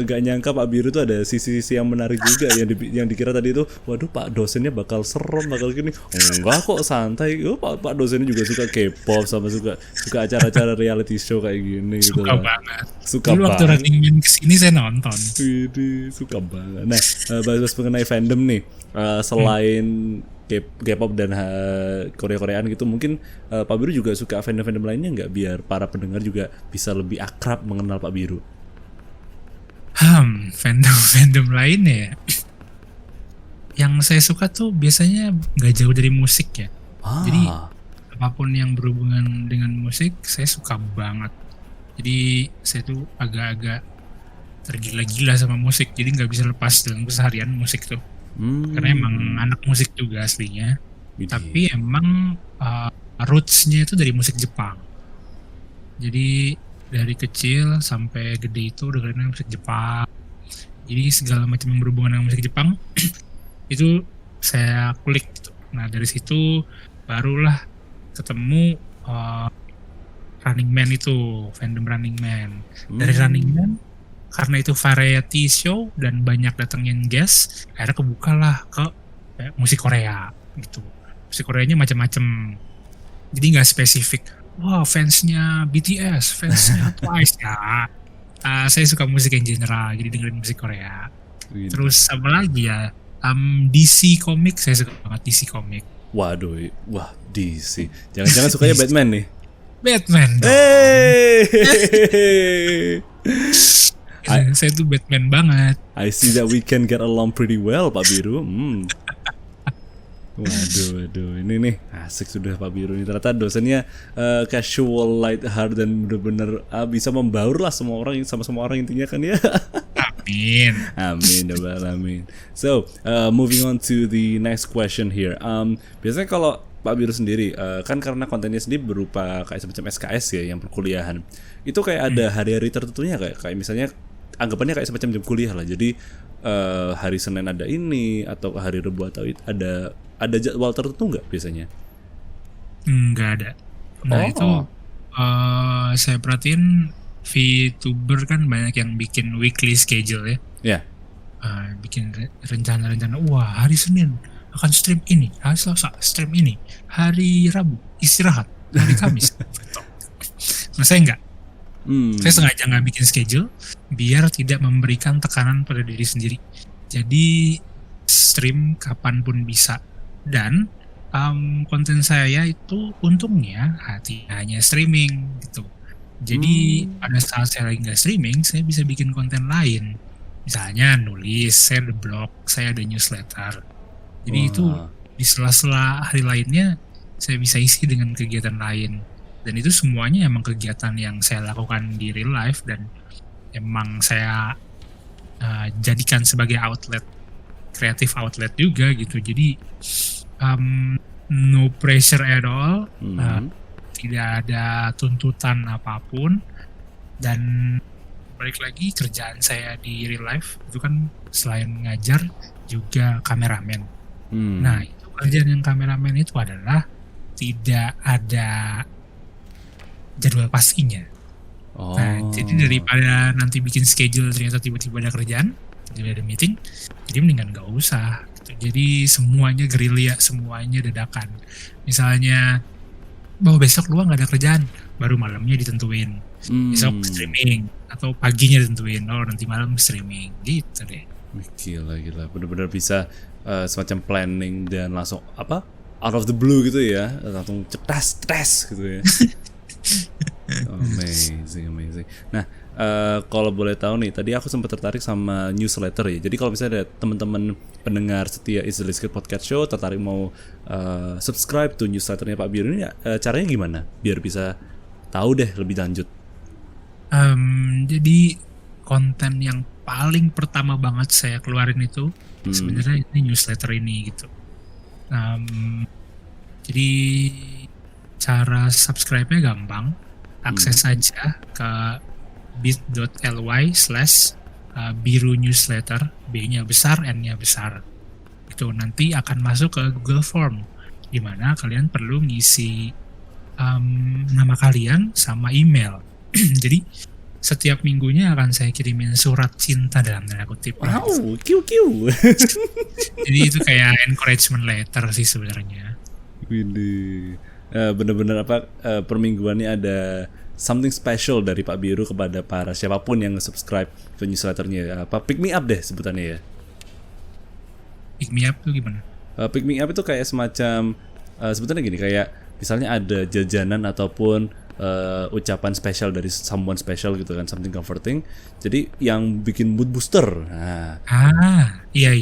gak nyangka Pak Biru tuh ada sisi-sisi yang menarik juga yang dikira tadi itu, waduh Pak dosennya bakal serem, bakal gini. Enggak kok, santai. Pak dosennya juga suka K-pop sama suka acara-acara reality show kayak gini. Suka gitu banget. Suka dulu banget. Waktu Running Man kesini saya nonton. Suka banget. Nah, bahas mengenai fandom nih, selain K-pop dan Korea-Koreaan gitu, mungkin Pak Biru juga suka fandom-fandom lainnya nggak, biar para pendengar juga bisa lebih akrab mengenal Pak Biru? Fandom lainnya ya. Yang saya suka tuh biasanya nggak jauh dari musik ya. Jadi apapun yang berhubungan dengan musik saya suka banget. Jadi saya tuh agak-agak tergila-gila sama musik. Jadi nggak bisa lepas dalam keseharian musik tuh. Karena emang anak musik juga aslinya. Tapi emang rootsnya itu dari musik Jepang. Jadi dari kecil sampai gede itu dengerin musik Jepang. Jadi segala macam yang berhubungan dengan musik Jepang itu saya kulik gitu. Nah dari situ barulah ketemu Running Man itu, fandom Running Man. Dari Running Man, karena itu variety show dan banyak datangin guest, akhirnya kebukalah ke musik Korea gitu. Musik Koreanya macam-macam. Jadi nggak spesifik. Wah, fansnya BTS, fansnya Twice ya. Saya suka musik yang general, jadi dengerin musik Korea. Terus apa lagi ya? DC Comics, saya suka banget DC Comics. Waduh, DC. Jangan-jangan sukanya Batman nih? Batman dong. Saya tuh Batman banget. I see that we can get along pretty well, Pak Biru. Waduh, ini nih asik sudah Pak Biru ini. Ternyata dosennya casual, light heart, dan benar-benar bisa membaur lah semua orang, sama semua orang intinya kan ya. Amin, amin. So, moving on to the next question here. Biasanya kalau Pak Biru sendiri, kan karena kontennya sendiri berupa kayak semacam SKS ya, yang perkuliahan. Itu kayak ada hari-hari tertentunya, kayak misalnya anggapannya kayak semacam jam kuliah lah. Jadi hari Senin ada ini, atau hari Rabu atau ada jadwal tertentu nggak biasanya? Nggak ada. Nah itu saya perhatiin VTuber kan banyak yang bikin weekly schedule ya. Ya. Bikin rencana-rencana. Wah, hari Senin akan stream ini, hari Selasa stream ini, hari Rabu istirahat, hari Kamis. Nah saya enggak. Saya sengaja nggak bikin schedule biar tidak memberikan tekanan pada diri sendiri. Jadi stream kapanpun bisa. Dan konten saya itu untungnya hanya streaming gitu. Jadi pada saat saya lagi nggak streaming, saya bisa bikin konten lain. Misalnya nulis, saya ada blog, saya ada newsletter. Jadi itu di sela-sela hari lainnya saya bisa isi dengan kegiatan lain. Dan itu semuanya emang kegiatan yang saya lakukan di real life dan emang saya jadikan sebagai outlet, kreatif outlet juga gitu. Jadi no pressure at all, Hmm. tidak ada tuntutan apapun, dan balik lagi kerjaan saya di real life itu kan selain ngajar juga kameramen. Hmm. Nah, itu kerjaan yang kameramen itu adalah tidak ada jadwal pastinya. Oh. Nah, jadi daripada nanti bikin schedule ternyata tiba-tiba ada kerjaan, tiba-tiba ada meeting, jadi mendingan nggak usah. Gitu. Jadi semuanya gerilya, semuanya dadakan. Misalnya, bahwa besok lu nggak ada kerjaan, baru malamnya ditentuin. Besok streaming atau paginya ditentuin. Oh, nanti malam streaming, gitu deh. Gila. Bener-bener bisa semacam planning dan langsung out of the blue gitu ya, langsung cetas gitu ya. Amazing. Nah, kalau boleh tahu nih, tadi aku sempat tertarik sama newsletter ya. Jadi kalau misalnya ada teman-teman pendengar setia It's the Lazy Kid Podcast Show tertarik mau subscribe to newsletternya Pak Biru ini, caranya gimana? Biar bisa tahu deh lebih lanjut. Jadi konten yang paling pertama banget saya keluarin itu sebenarnya ini newsletter ini gitu. Jadi cara subscribe-nya gampang, akses aja ke bit.ly/biru newsletter, B-nya besar, N-nya besar. Itu nanti akan masuk ke Google Form, di mana kalian perlu ngisi nama kalian sama email. Jadi setiap minggunya akan saya kirimin surat cinta dalam tanda kutip. Wow, Q. Jadi itu kayak encouragement letter sih sebenarnya. Widih. Bener-bener per mingguannya ada something special dari Pak Biru kepada para siapapun yang subscribe ke newsletternya. Pick me up deh sebutannya ya. Pick me up tuh gimana? Pick me up itu kayak semacam sebutannya gini, kayak misalnya ada jajanan ataupun ucapan spesial dari someone special gitu kan, something comforting. Jadi yang bikin mood booster. Nah, Iya.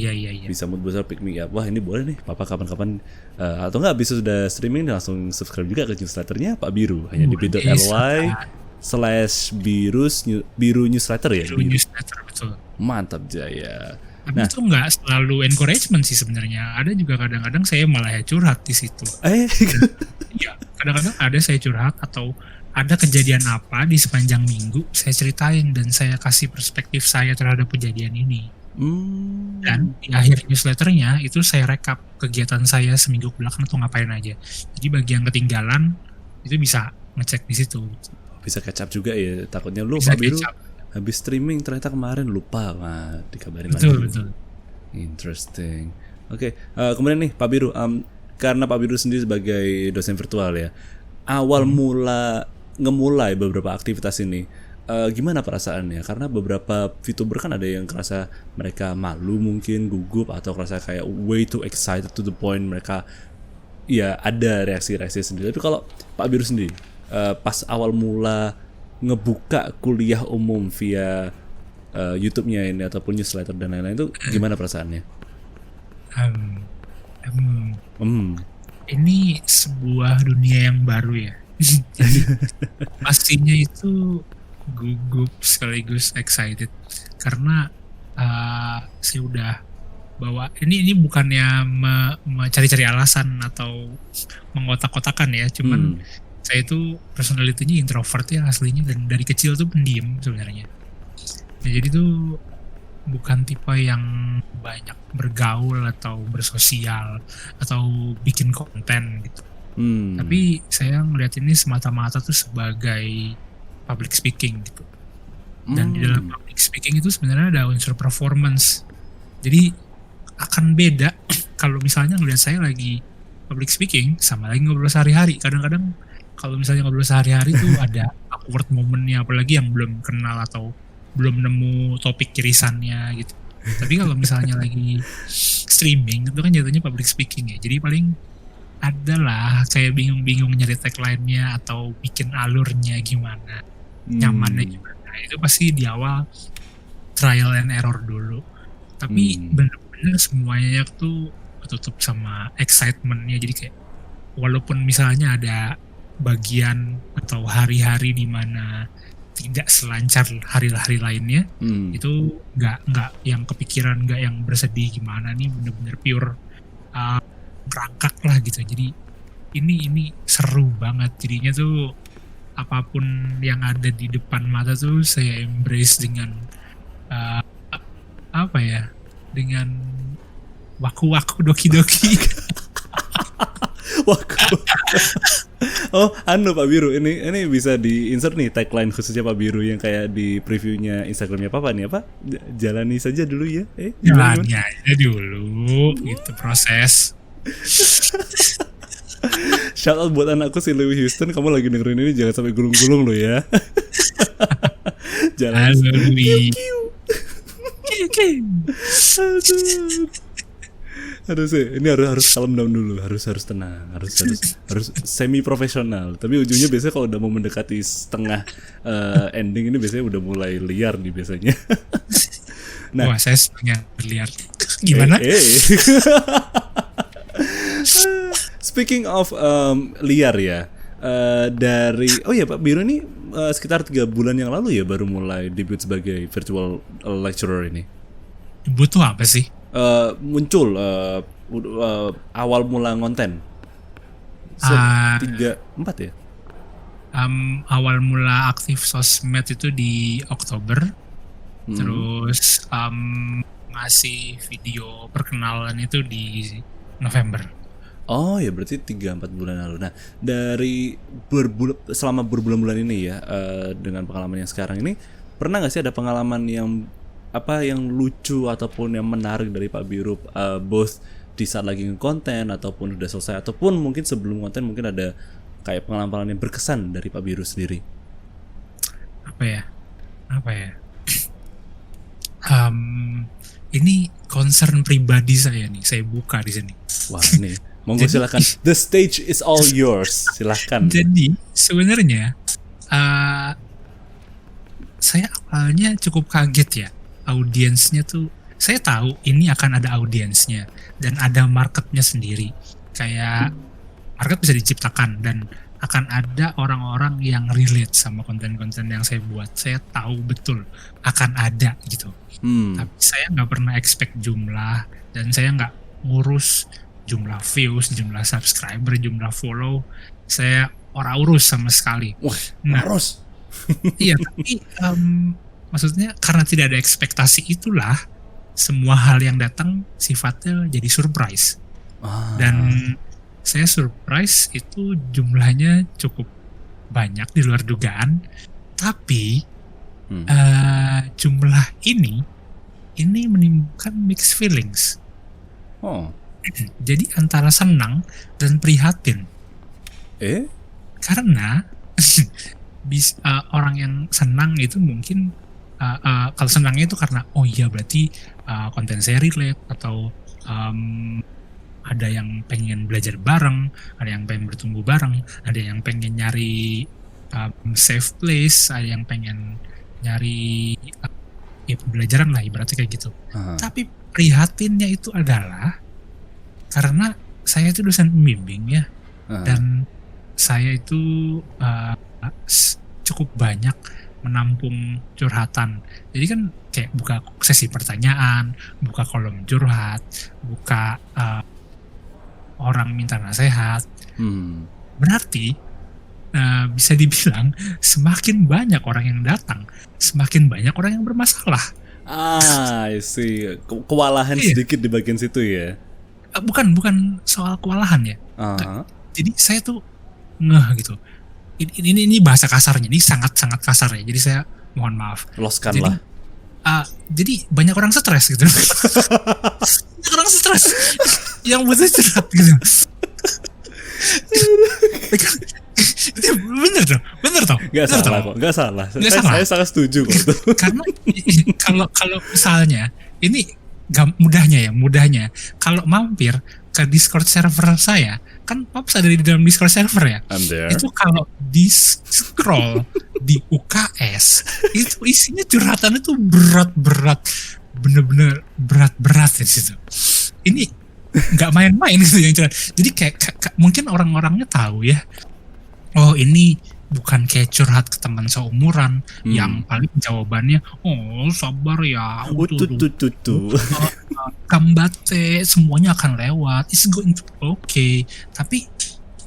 bisa mood booster, pick me up. Wah, ini boleh nih, Papa kapan-kapan atau enggak bisa sudah streaming langsung subscribe juga ke newsletternya Pak Biru, hanya di bit.ly/biru newsletter ya. Biru newsletter, betul. Mantap Jaya. Tapi itu nggak selalu encouragement sih sebenarnya. Ada juga kadang-kadang saya malah curhat di situ. Iya, kadang-kadang ada saya curhat atau ada kejadian apa di sepanjang minggu saya ceritain dan saya kasih perspektif saya terhadap kejadian ini. Dan di akhir newsletternya itu saya rekap kegiatan saya seminggu belakang atau ngapain aja. Jadi bagi yang ketinggalan itu bisa ngecek di situ. Bisa catch up juga ya. Takutnya lu Bisa Pak Biru catch up. habis streaming ternyata kemarin lupa, dikabarin Betul. Interesting. Oke, kemudian nih Pak Biru, karena Pak Biru sendiri sebagai dosen virtual ya, awal mula ngemulai beberapa aktivitas ini, gimana perasaannya? Karena beberapa VTuber kan ada yang kerasa mereka malu mungkin, gugup, atau kerasa kayak way too excited to the point mereka ya ada reaksi-reaksi sendiri. Tapi kalau Pak Biru sendiri, pas awal mula ngebuka kuliah umum via YouTube-nya ini ataupun newsletter dan lain-lain itu gimana perasaannya? Ini sebuah dunia yang baru ya. Jadi pastinya itu gugup sekaligus excited karena saya udah bawa ini bukannya mencari-cari alasan atau mengotak-kotakan ya, cuman saya itu personality-nya introvert ya aslinya, dan dari kecil tuh pendiam sebenarnya. Nah, jadi tuh bukan tipe yang banyak bergaul atau bersosial atau bikin konten gitu. Tapi saya ngeliat ini semata-mata tuh sebagai public speaking gitu. Dan di dalam public speaking itu sebenarnya ada unsur performance. Jadi akan beda kalau misalnya ngeliat saya lagi public speaking sama lagi ngobrol sehari-hari. Kadang-kadang kalau misalnya ngobrol sehari-hari tuh ada awkward momennya, apalagi yang belum kenal atau belum nemu topik kirisannya gitu. Tapi kalau misalnya lagi streaming itu kan jatuhnya public speaking ya. Jadi paling adalah saya bingung-bingung nyari tagline-nya atau bikin alurnya gimana, nyamannya gimana. Itu pasti di awal trial and error dulu. Tapi bener-bener semuanya tuh ketutup sama excitement-nya. Jadi kayak walaupun misalnya ada bagian atau hari-hari di mana tidak selancar hari-hari lainnya, itu nggak yang kepikiran, nggak yang bersedih gimana nih, bener-bener pure ngerangkak lah gitu. Jadi ini seru banget jadinya tuh, apapun yang ada di depan mata tuh saya embrace dengan uh, apa ya, dengan waku-waku doki-doki. Waku. Oh, Pak Biru, ini bisa di insert nih tagline khususnya Pak Biru yang kayak di previewnya Instagramnya Papa nih, apa? Jalani saja dulu ya. Jalani aja dulu, itu proses. Shout out buat anakku si Louis Houston, kamu lagi dengerin ini jangan sampai gulung-gulung lo ya. Halo Louis. Aduh sih, ini harus calm down dulu, harus tenang, harus semi profesional. Tapi ujungnya biasanya kalau udah mau mendekati setengah ending ini biasanya udah mulai liar nih biasanya. Nah, wah, saya setengah liar. Gimana? Speaking of liar ya, dari Pak Biru ini sekitar 3 bulan yang lalu ya baru mulai debut sebagai virtual lecturer ini. Butuh apa sih? Muncul awal mula konten 3-4 ya. Awal mula aktif sosmed itu di Oktober, terus ngasih video perkenalan itu di November. Oh ya, berarti 3-4 bulan lalu. Nah, dari selama berbulan-bulan ini ya, dengan pengalaman yang sekarang ini, pernah nggak sih ada pengalaman yang lucu ataupun yang menarik dari Pak Biru, both di saat lagi nge-konten ataupun udah selesai, ataupun mungkin sebelum konten mungkin ada kayak pengalaman yang berkesan dari Pak Biru sendiri? Apa ya? Ini concern pribadi saya nih, saya buka di sini. Wah, nih, monggo silakan. The stage is all yours. Silakan. Jadi sebenarnya saya awalnya cukup kaget ya, audiensnya tuh, saya tahu ini akan ada audiensnya dan ada marketnya sendiri. Kayak market bisa diciptakan dan akan ada orang-orang yang relate sama konten-konten yang saya buat. Saya tahu betul akan ada gitu. Tapi saya nggak pernah expect jumlah, dan saya nggak ngurus jumlah views, jumlah subscriber, jumlah follow. Saya ora urus sama sekali. Wah, urus. Iya, tapi maksudnya karena tidak ada ekspektasi itulah semua hal yang datang sifatnya jadi surprise. Dan saya surprise itu jumlahnya cukup banyak di luar dugaan. Tapi jumlah ini menimbulkan mixed feelings. Jadi antara senang dan prihatin. Karena orang yang senang itu mungkin kalau senangnya itu karena oh iya berarti konten saya relate, atau ada yang pengen belajar bareng, ada yang pengen bertumbuh bareng, ada yang pengen nyari safe place, ada yang pengen nyari ya pembelajaran lah ibaratnya kayak gitu. Tapi prihatinnya itu adalah karena saya itu dosen pembimbing ya, dan saya itu cukup banyak menampung curhatan. Jadi kan kayak buka sesi pertanyaan, buka kolom curhat, buka orang minta nasihat. Berarti bisa dibilang semakin banyak orang yang datang, semakin banyak orang yang bermasalah. I see. Kewalahan sedikit di bagian situ ya. Bukan soal kewalahan ya. Jadi saya tuh ngeh gitu. Ini bahasa kasarnya, ini sangat kasar ya. Jadi saya mohon maaf. Loskanlah. Jadi banyak orang stres gitu. Banyak orang stres yang butuh curhat gitu. Bener toh. Gak salah. Saya sangat setuju kok. Karena kalau misalnya ini mudahnya kalau mampir ke Discord server saya, kan Pops ada di dalam Discord server ya. Itu kalau di scroll di UKS itu isinya curhatan itu berat, bener-bener berat di situ. Ini nggak main-main gitu yang curhat. Jadi kayak mungkin orang-orangnya tahu ya. Oh ini bukan kayak curhat ke teman seumuran yang paling jawabannya oh sabar ya. Kambate, semuanya akan lewat, it's going to be okay. Tapi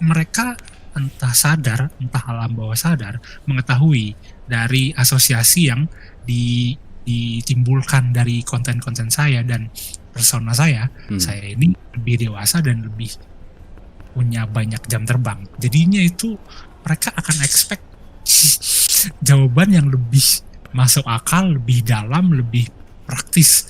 mereka entah sadar, entah alam bawah sadar, mengetahui dari asosiasi yang ditimbulkan dari konten-konten saya dan persona saya ini lebih dewasa dan lebih punya banyak jam terbang. Jadinya itu mereka akan expect jawaban yang lebih masuk akal, lebih dalam, lebih praktis.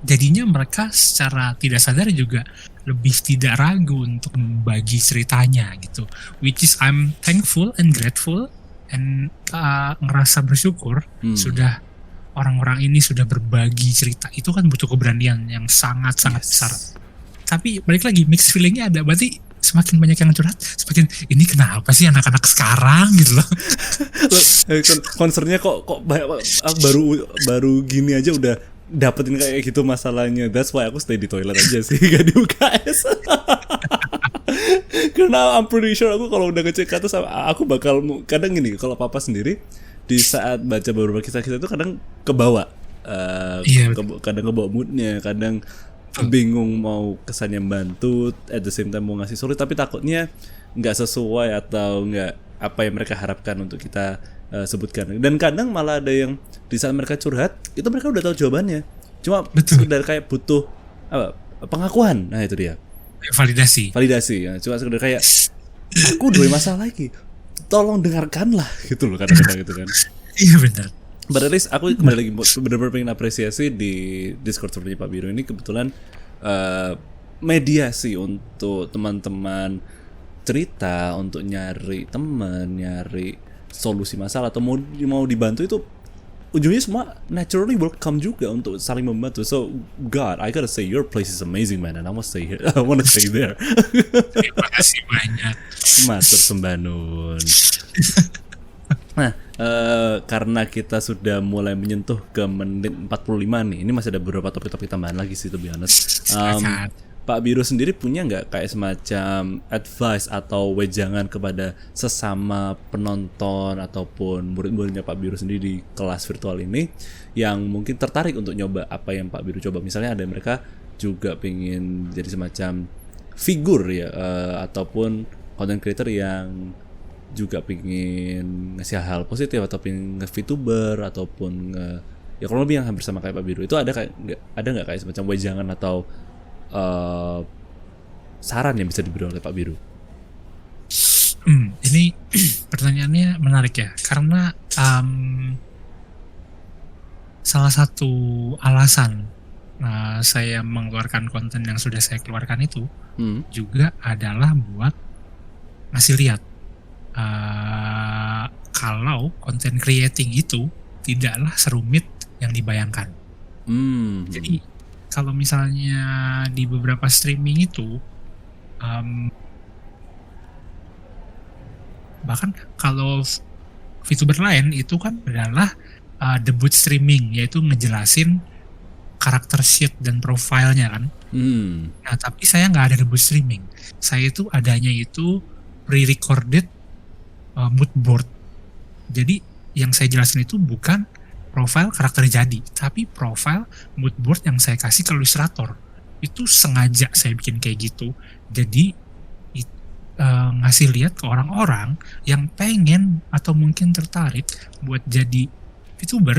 Jadinya mereka secara tidak sadar juga lebih tidak ragu untuk membagi ceritanya gitu. Which is I'm thankful and grateful and ngerasa bersyukur sudah orang-orang ini sudah berbagi cerita. Itu kan butuh keberanian yang sangat-sangat besar. Tapi balik lagi mixed feelingnya ada. Berarti semakin banyak yang curhat, semakin ini kenapa sih anak-anak sekarang gitu loh. Concernnya kok baru gini aja udah dapetin kayak gitu masalahnya. That's why aku stay di toilet aja sih, gak di UKS. Karena I'm pretty sure aku kalau udah ngecek ke atas aku bakal kadang gini, kalau papa sendiri di saat baca beberapa kisah-kisah itu kadang kebawa kadang kebawa moodnya, kadang bingung mau kesannya bantu, at the same time mau ngasih solusi tapi takutnya nggak sesuai atau nggak apa yang mereka harapkan untuk kita sebutkan. Dan kadang malah ada yang di saat mereka curhat itu mereka udah tahu jawabannya, cuma sekedar kayak butuh pengakuan. Nah itu dia validasi ya. Cuma sekedar kayak aku udah masalah lagi, tolong dengarkanlah gitu loh kadang-kadang gitu kan. Iya benar. But at least aku kembali lagi benar-benar pengen apresiasi di Discord seperti Pak Biro ini kebetulan mediasi untuk teman-teman cerita, untuk nyari teman, nyari solusi masalah atau mau dibantu itu ujungnya semua naturally welcome juga untuk saling membantu. So God, I gotta say your place is amazing man, and I must stay here. I wanna stay there. Terima kasih banyak. Matur sembah nun. Nah, karena kita sudah mulai menyentuh ke menit 45 nih, ini masih ada beberapa topik-topik tambahan lagi sih to be honest. Pak Biro sendiri punya nggak kayak semacam advice atau wejangan kepada sesama penonton ataupun murid-muridnya Pak Biro sendiri di kelas virtual ini yang mungkin tertarik untuk nyoba apa yang Pak Biro coba? Misalnya ada mereka juga pengen jadi semacam figur ya, ataupun content creator yang juga pengen ngasih hal positif atau pengen nge-VTuber ataupun ya kurang lebih yang hampir sama kayak Pak Biro. Itu ada nggak kayak semacam wejangan atau saran yang bisa diberi oleh Pak Biro? Ini pertanyaannya menarik ya, karena salah satu alasan saya mengeluarkan konten yang sudah saya keluarkan itu juga adalah buat ngasih lihat kalau content creating itu tidaklah serumit yang dibayangkan. Jadi kalau misalnya di beberapa streaming itu bahkan kalau VTuber lain itu kan adalah debut streaming, yaitu ngejelasin karakter sheet dan profilnya kan. Nah tapi saya nggak ada debut streaming, saya itu adanya itu pre-recorded mood board. Jadi yang saya jelasin itu bukan profile karakter jadi, tapi profile mood board yang saya kasih ke Illustrator. Itu sengaja saya bikin kayak gitu, jadi ngasih lihat ke orang-orang yang pengen atau mungkin tertarik buat jadi VTuber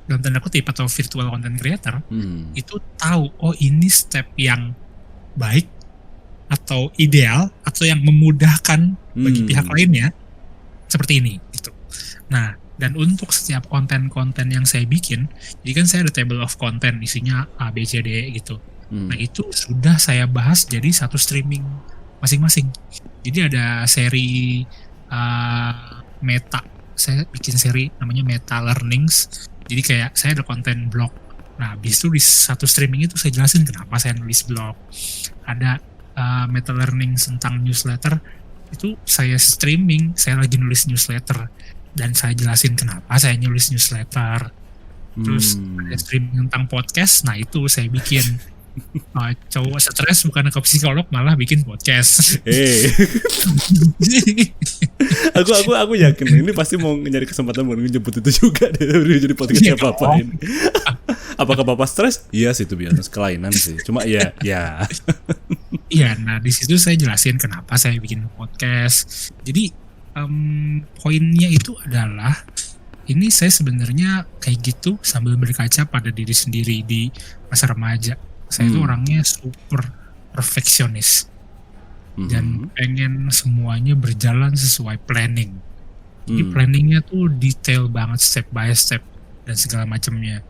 dalam tanda kutip atau virtual content creator, itu tahu oh ini step yang baik atau ideal atau yang memudahkan bagi pihak lainnya seperti ini gitu. Nah, dan untuk setiap konten-konten yang saya bikin, jadi kan saya ada table of content isinya A, B, C, D gitu. Nah itu sudah saya bahas jadi satu streaming masing-masing. Jadi ada seri meta, saya bikin seri namanya Meta Learnings. Jadi kayak saya ada konten blog. Nah habis itu di satu streaming itu saya jelasin kenapa saya nulis blog. Ada Meta Learnings tentang newsletter, itu saya streaming, saya lagi nulis newsletter dan saya jelasin kenapa saya nulis newsletter. Terus ada streaming tentang podcast, nah itu saya bikin Cowok stres bukan ke psikolog malah bikin podcast. Aku yakin ini pasti mau nyari kesempatan buat nyebut itu juga deh jadi podcastnya Bapak ini. Apakah Bapak stres? Iya sih, itu biasa kelainan sih. Cuma ya. Iya, nah di situ saya jelasin kenapa saya bikin podcast. Jadi poinnya itu adalah ini saya sebenarnya kayak gitu sambil berkaca pada diri sendiri di masa remaja. Saya itu orangnya super perfeksionis dan pengen semuanya berjalan sesuai planning. Jadi planningnya tuh detail banget, step by step dan segala macamnya.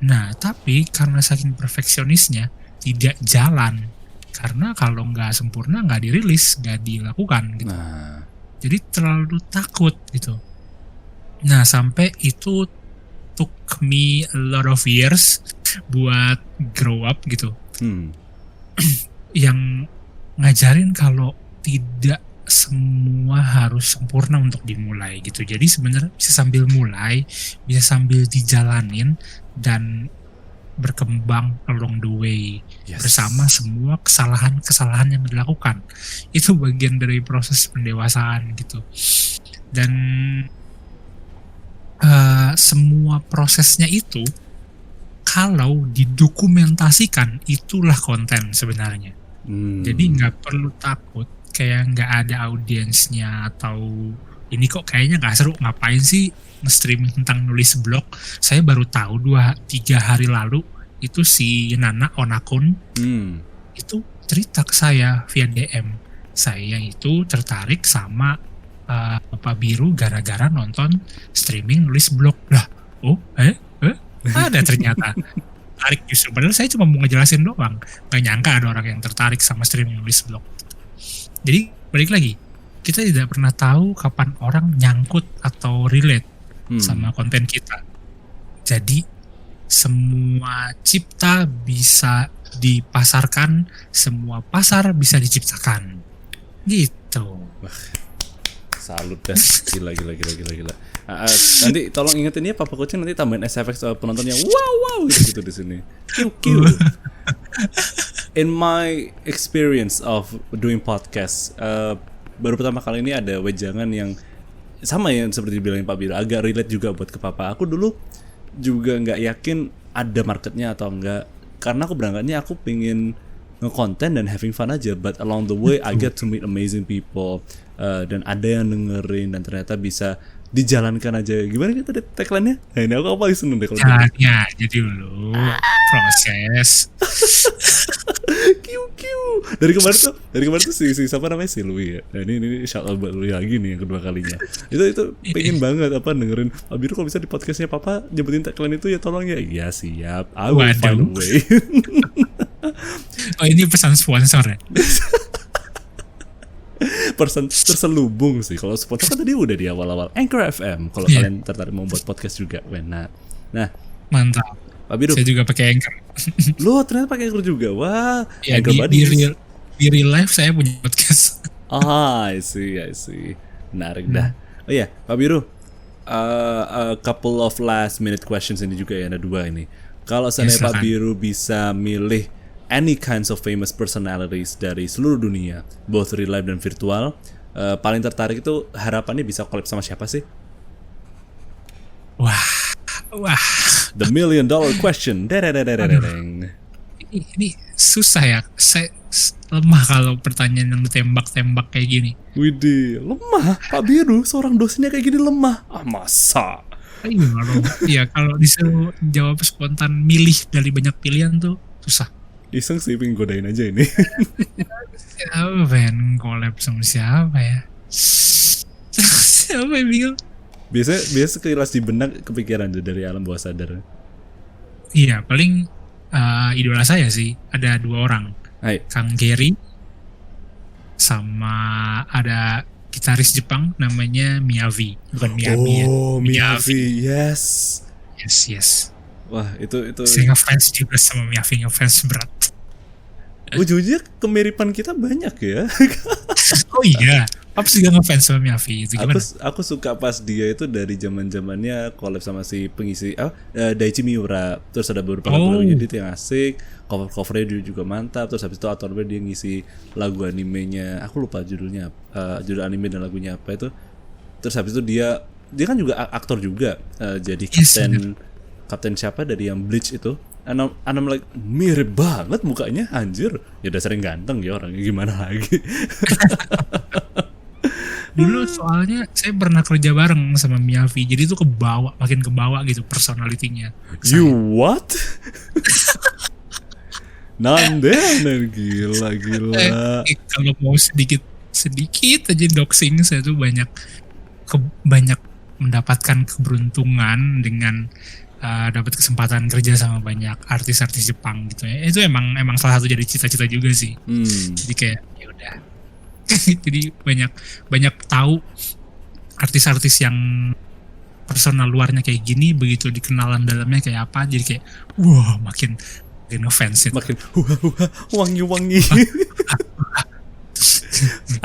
Nah, tapi karena saking perfeksionisnya tidak jalan, karena kalau nggak sempurna nggak dirilis, nggak dilakukan gitu. Nah, jadi terlalu takut gitu. Nah, sampai itu took me a lot of years buat grow up gitu. Yang ngajarin kalau tidak semua harus sempurna untuk dimulai gitu. Jadi sebenarnya bisa sambil mulai, bisa sambil dijalanin dan berkembang along the way bersama semua kesalahan-kesalahan yang dilakukan. Itu bagian dari proses pendewasaan gitu. Dan semua prosesnya itu kalau didokumentasikan itulah konten sebenarnya. Jadi nggak perlu takut kayak nggak ada audiensnya atau ini kok kayaknya nggak seru, ngapain sih nge-streaming tentang nulis blog. Saya baru tahu 2-3 hari lalu itu si Nana Onakun itu cerita ke saya via DM. Saya itu tertarik sama Bapak Biru gara-gara nonton streaming nulis blog. Lah, ada ternyata tertarik justru. Padahal saya cuma mau ngejelasin doang. Gak nyangka ada orang yang tertarik sama streaming nulis blog. Jadi balik lagi, kita tidak pernah tahu kapan orang nyangkut atau relate sama konten kita. Jadi semua cipta bisa dipasarkan, semua pasar bisa diciptakan. Gitu. Wah, salut dah. Gila. Nanti tolong ingetin ya Papa Kucing, nanti tambahin SFX penontonnya wow gitu di sini. Kiu. In my experience of doing podcast, baru pertama kali ini ada wejangan yang sama ya seperti dibilangin Pak Biru, agak relate juga buat ke Papa. Aku dulu juga nggak yakin ada marketnya atau enggak, karena aku berangkatnya aku pengen nge-content dan having fun aja, but along the way I get to meet amazing people, dan ada yang dengerin dan ternyata bisa dijalankan aja. Gimana gitu deh tagline-nya? Nah, ini aku paling seneng deh kalau jalannya aja dulu, proses. Kiu. Dari kemarin tuh si siapa namanya, si Louis ya. Nah, ini shout out buat Louis lagi nih yang kedua kalinya. Itu pengen banget dengerin Pak Biru kalau bisa di podcastnya Papa nyebutin tagline itu ya, tolong ya. Iya siap. I will find a way. Oh, ini pesan sponsor ya? Terselubung sih. Kalau sponsor kan tadi udah di awal-awal Anchor FM. Kalau kalian tertarik mau buat podcast juga, nah mantap. Pak Biru, saya juga pakai Anchor. lo ternyata pakai Anchor juga. Wah, ya, Anchor di real life saya punya podcast. I see. Menarik dah. Oh iya, Pak Biru, a couple of last minute questions ini juga ya, ada 2 ini. Kalau seandainya Pak Biru bisa milih any kinds of famous personalities dari seluruh dunia, both real life dan virtual, paling tertarik itu harapannya bisa collab sama siapa sih? Wah. The $1 million question. Ini susah ya. Saya lemah kalau pertanyaan yang ditembak-tembak kayak gini. Widih, lemah. Pak Biru, seorang dosennya kayak gini lemah. Masa? Iya, kalau disuruh jawab spontan milih dari banyak pilihan tuh susah. Iseng sih, pengen godain aja ini. Pengen collab sama siapa ya? Siapa yang bingung? Biasa sekilas di benak kepikiran dari alam bawah sadar. Iya, paling idola saya sih ada 2 orang. Hai. Kang Gary sama ada gitaris Jepang namanya Miyavi. Bukan Miyavi ya. Oh, Miyavi. Yes. Wah, itu saya ngefans juga sama Miyavi, ngefans berat. Ujungnya kemiripan kita banyak ya. Oh iya. Apa sih gak ngefans sama Miyavi itu gimana? Aku suka pas dia itu dari zamannya collab sama si pengisi Daichi Miura. Terus ada beberapa lagu edit yang asik, covernya dia juga mantap. Terus habis itu outdoor dia ngisi lagu animenya. Aku lupa judulnya, judul anime dan lagunya apa itu. Terus habis itu dia kan juga aktor juga, jadi kapten siapa dari yang Bleach itu. I'm like, mirip banget mukanya, anjir. Ya udah sering ganteng ya orangnya, gimana lagi. Dulu soalnya saya pernah kerja bareng sama Miyavi, jadi itu makin kebawa gitu personalitinya. You what? Nanden gila. Kalau mau sedikit aja doxing, saya tuh banyak mendapatkan keberuntungan dengan dapat kesempatan kerja sama banyak artis-artis Jepang gitu ya. Itu emang salah satu jadi cita-cita juga sih. Jadi kayak ya udah. Jadi banyak tahu artis-artis yang personal luarnya kayak gini, begitu dikenalan dalamnya kayak apa, jadi kayak wah makin ngefans itu. Makin wangi.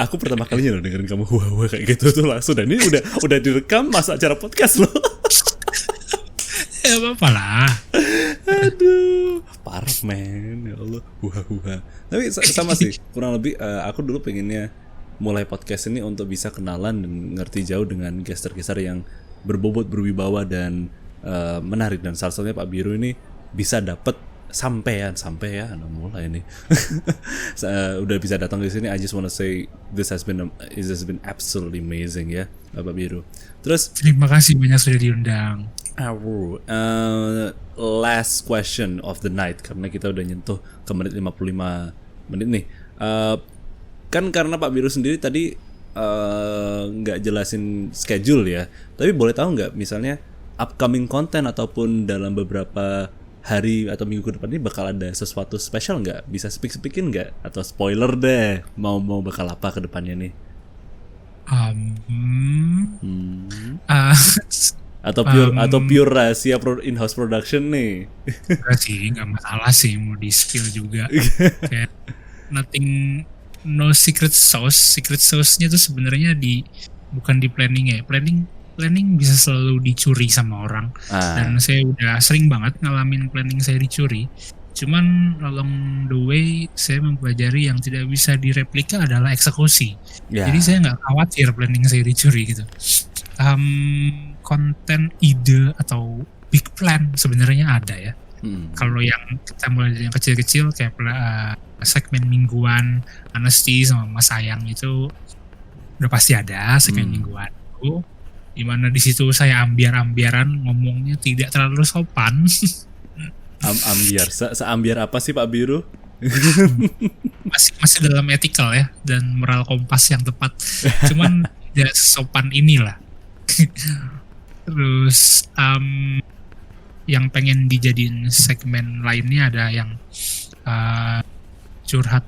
Aku pertama kalinya loh dengerin kamu kayak gitu tuh langsung, dan ini udah direkam masa acara podcast loh. Ya apa lah. Aduh, parah men, ya Allah, Tapi sama sih, kurang lebih aku dulu pengennya mulai podcast ini untuk bisa kenalan dan ngerti jauh dengan gestar-gestar yang berbobot, berwibawa dan menarik. Dan salah satunya Pak Biru ini bisa dapet sampean mulai nih. Udah bisa datang ke sini. I just wanna say this has been absolutely amazing ya, Pak Biru. Terus terima kasih banyak sudah diundang. Last question of the night, karena kita udah nyentuh ke menit 55 menit nih. Kan karena Pak Biru sendiri tadi nggak jelasin schedule ya, tapi boleh tahu nggak misalnya upcoming content ataupun dalam beberapa hari atau minggu ke depan ini bakal ada sesuatu spesial nggak? Bisa speakin nggak? Atau spoiler deh, mau bakal apa ke depannya nih? Atau pure rahasia in-house production nih? Enggak sih, nggak masalah sih mau di spill juga. Kayak nothing, no secret sauce. Secret sauce-nya tuh sebenarnya bukan di planning ya. Planning bisa selalu dicuri sama orang. Dan saya udah sering banget ngalamin planning saya dicuri. Cuman along the way saya mempelajari yang tidak bisa direplika adalah eksekusi. Jadi saya nggak khawatir planning saya dicuri gitu. Konten ide atau big plan sebenarnya ada ya. Kalau yang kita mulai dari yang kecil-kecil kayak segmen mingguan Anesti sama Mas Sayang itu udah pasti ada segmen mingguan itu, dimana di situ saya ambiar-ambiaran ngomongnya tidak terlalu sopan. Ambiar, seambiar apa sih Pak Biru? masih dalam etikal ya dan moral kompas yang tepat. Cuman tidak sopan inilah. Terus yang pengen dijadiin segmen lainnya ada yang curhat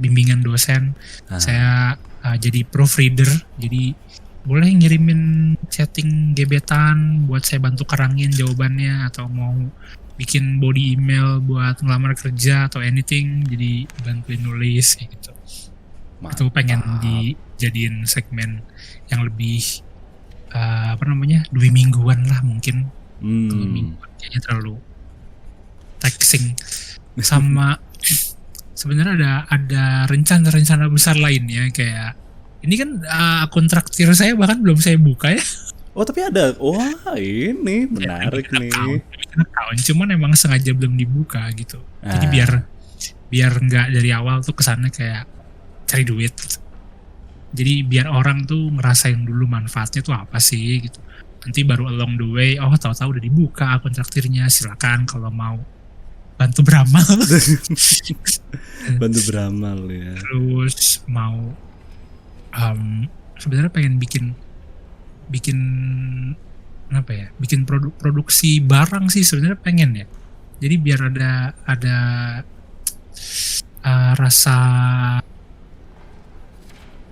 bimbingan dosen. Saya jadi proofreader, jadi boleh ngirimin chatting gebetan buat saya bantu kerangin jawabannya, atau mau bikin body email buat ngelamar kerja atau anything, jadi bantuin nulis kayak gitu. Itu pengen dijadiin segmen yang lebih 2 mingguan lah mungkin. 2 mingguan kayaknya terlalu taxing. Sama sebenarnya ada rencana besar lainnya, kayak ini kan akun traktir saya bahkan belum saya buka ya. Oh tapi ada, wah ini menarik ya, nih. Account, cuman emang sengaja belum dibuka gitu. Jadi biar nggak dari awal tuh kesannya kayak cari duit. Jadi biar orang tuh ngerasain dulu manfaatnya tuh apa sih gitu. Nanti baru along the way, oh tahu-tahu udah dibuka akun traktirnya, silakan kalau mau bantu beramal. Bantu beramal ya. Terus mau sebenarnya pengen bikin produksi barang sih sebenarnya pengen ya. Jadi biar ada rasa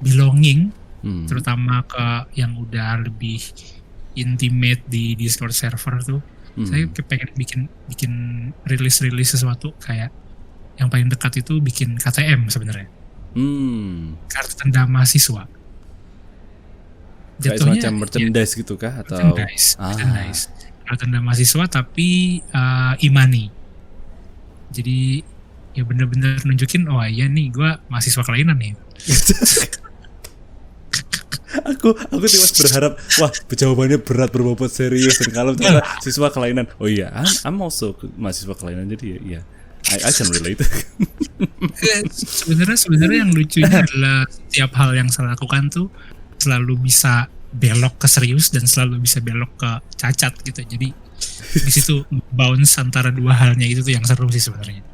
belonging, terutama ke yang udah lebih intimate di Discord server tuh. Saya pengen bikin rilis sesuatu kayak yang paling dekat itu bikin KTM sebenarnya. Kartu tanda mahasiswa. Kayak semacam merchandise gitu kah? Atau merchandise. Kartu tanda mahasiswa tapi e-money. Jadi ya bener-bener nunjukin, oh iya nih gue mahasiswa kelainan nih. aku tiba berharap, wah jawabannya berat, berbobot serius, dan kalau ternyata siswa kelainan, oh iya, I'm also mahasiswa kelainan, jadi ya I can relate. Sebenarnya yang lucunya adalah setiap hal yang saya lakukan tuh selalu bisa belok ke serius dan selalu bisa belok ke cacat gitu. Jadi di situ bounce antara dua halnya itu tuh yang seru sih sebenarnya.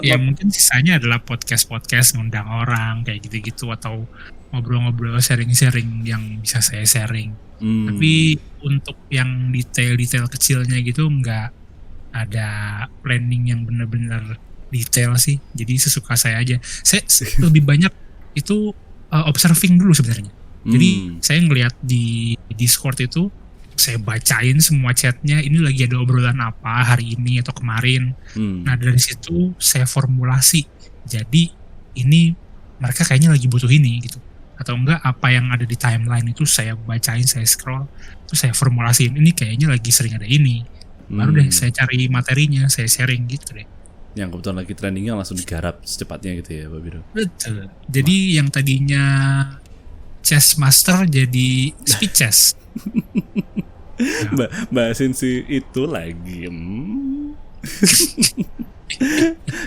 Ya mungkin sisanya adalah podcast ngundang orang kayak gitu-gitu atau ngobrol-ngobrol sharing-sharing yang bisa saya sharing. Tapi untuk yang detail-detail kecilnya gitu nggak ada planning yang benar-benar detail sih. Jadi sesuka saya aja. Saya lebih banyak itu observing dulu sebenarnya. Jadi saya ngelihat di Discord itu, saya bacain semua chatnya, ini lagi ada obrolan apa hari ini atau kemarin. Nah dari situ saya formulasi, jadi ini mereka kayaknya lagi butuh ini gitu, atau enggak apa yang ada di timeline itu saya bacain, saya scroll, terus saya formulasiin, ini kayaknya lagi sering ada ini, baru deh saya cari materinya, saya sharing gitu deh. Yang kebetulan lagi trendingnya langsung digarap secepatnya gitu ya Pak Biro. Betul. Jadi yang tadinya chess master jadi speed chess. Bahasin si itu lagi.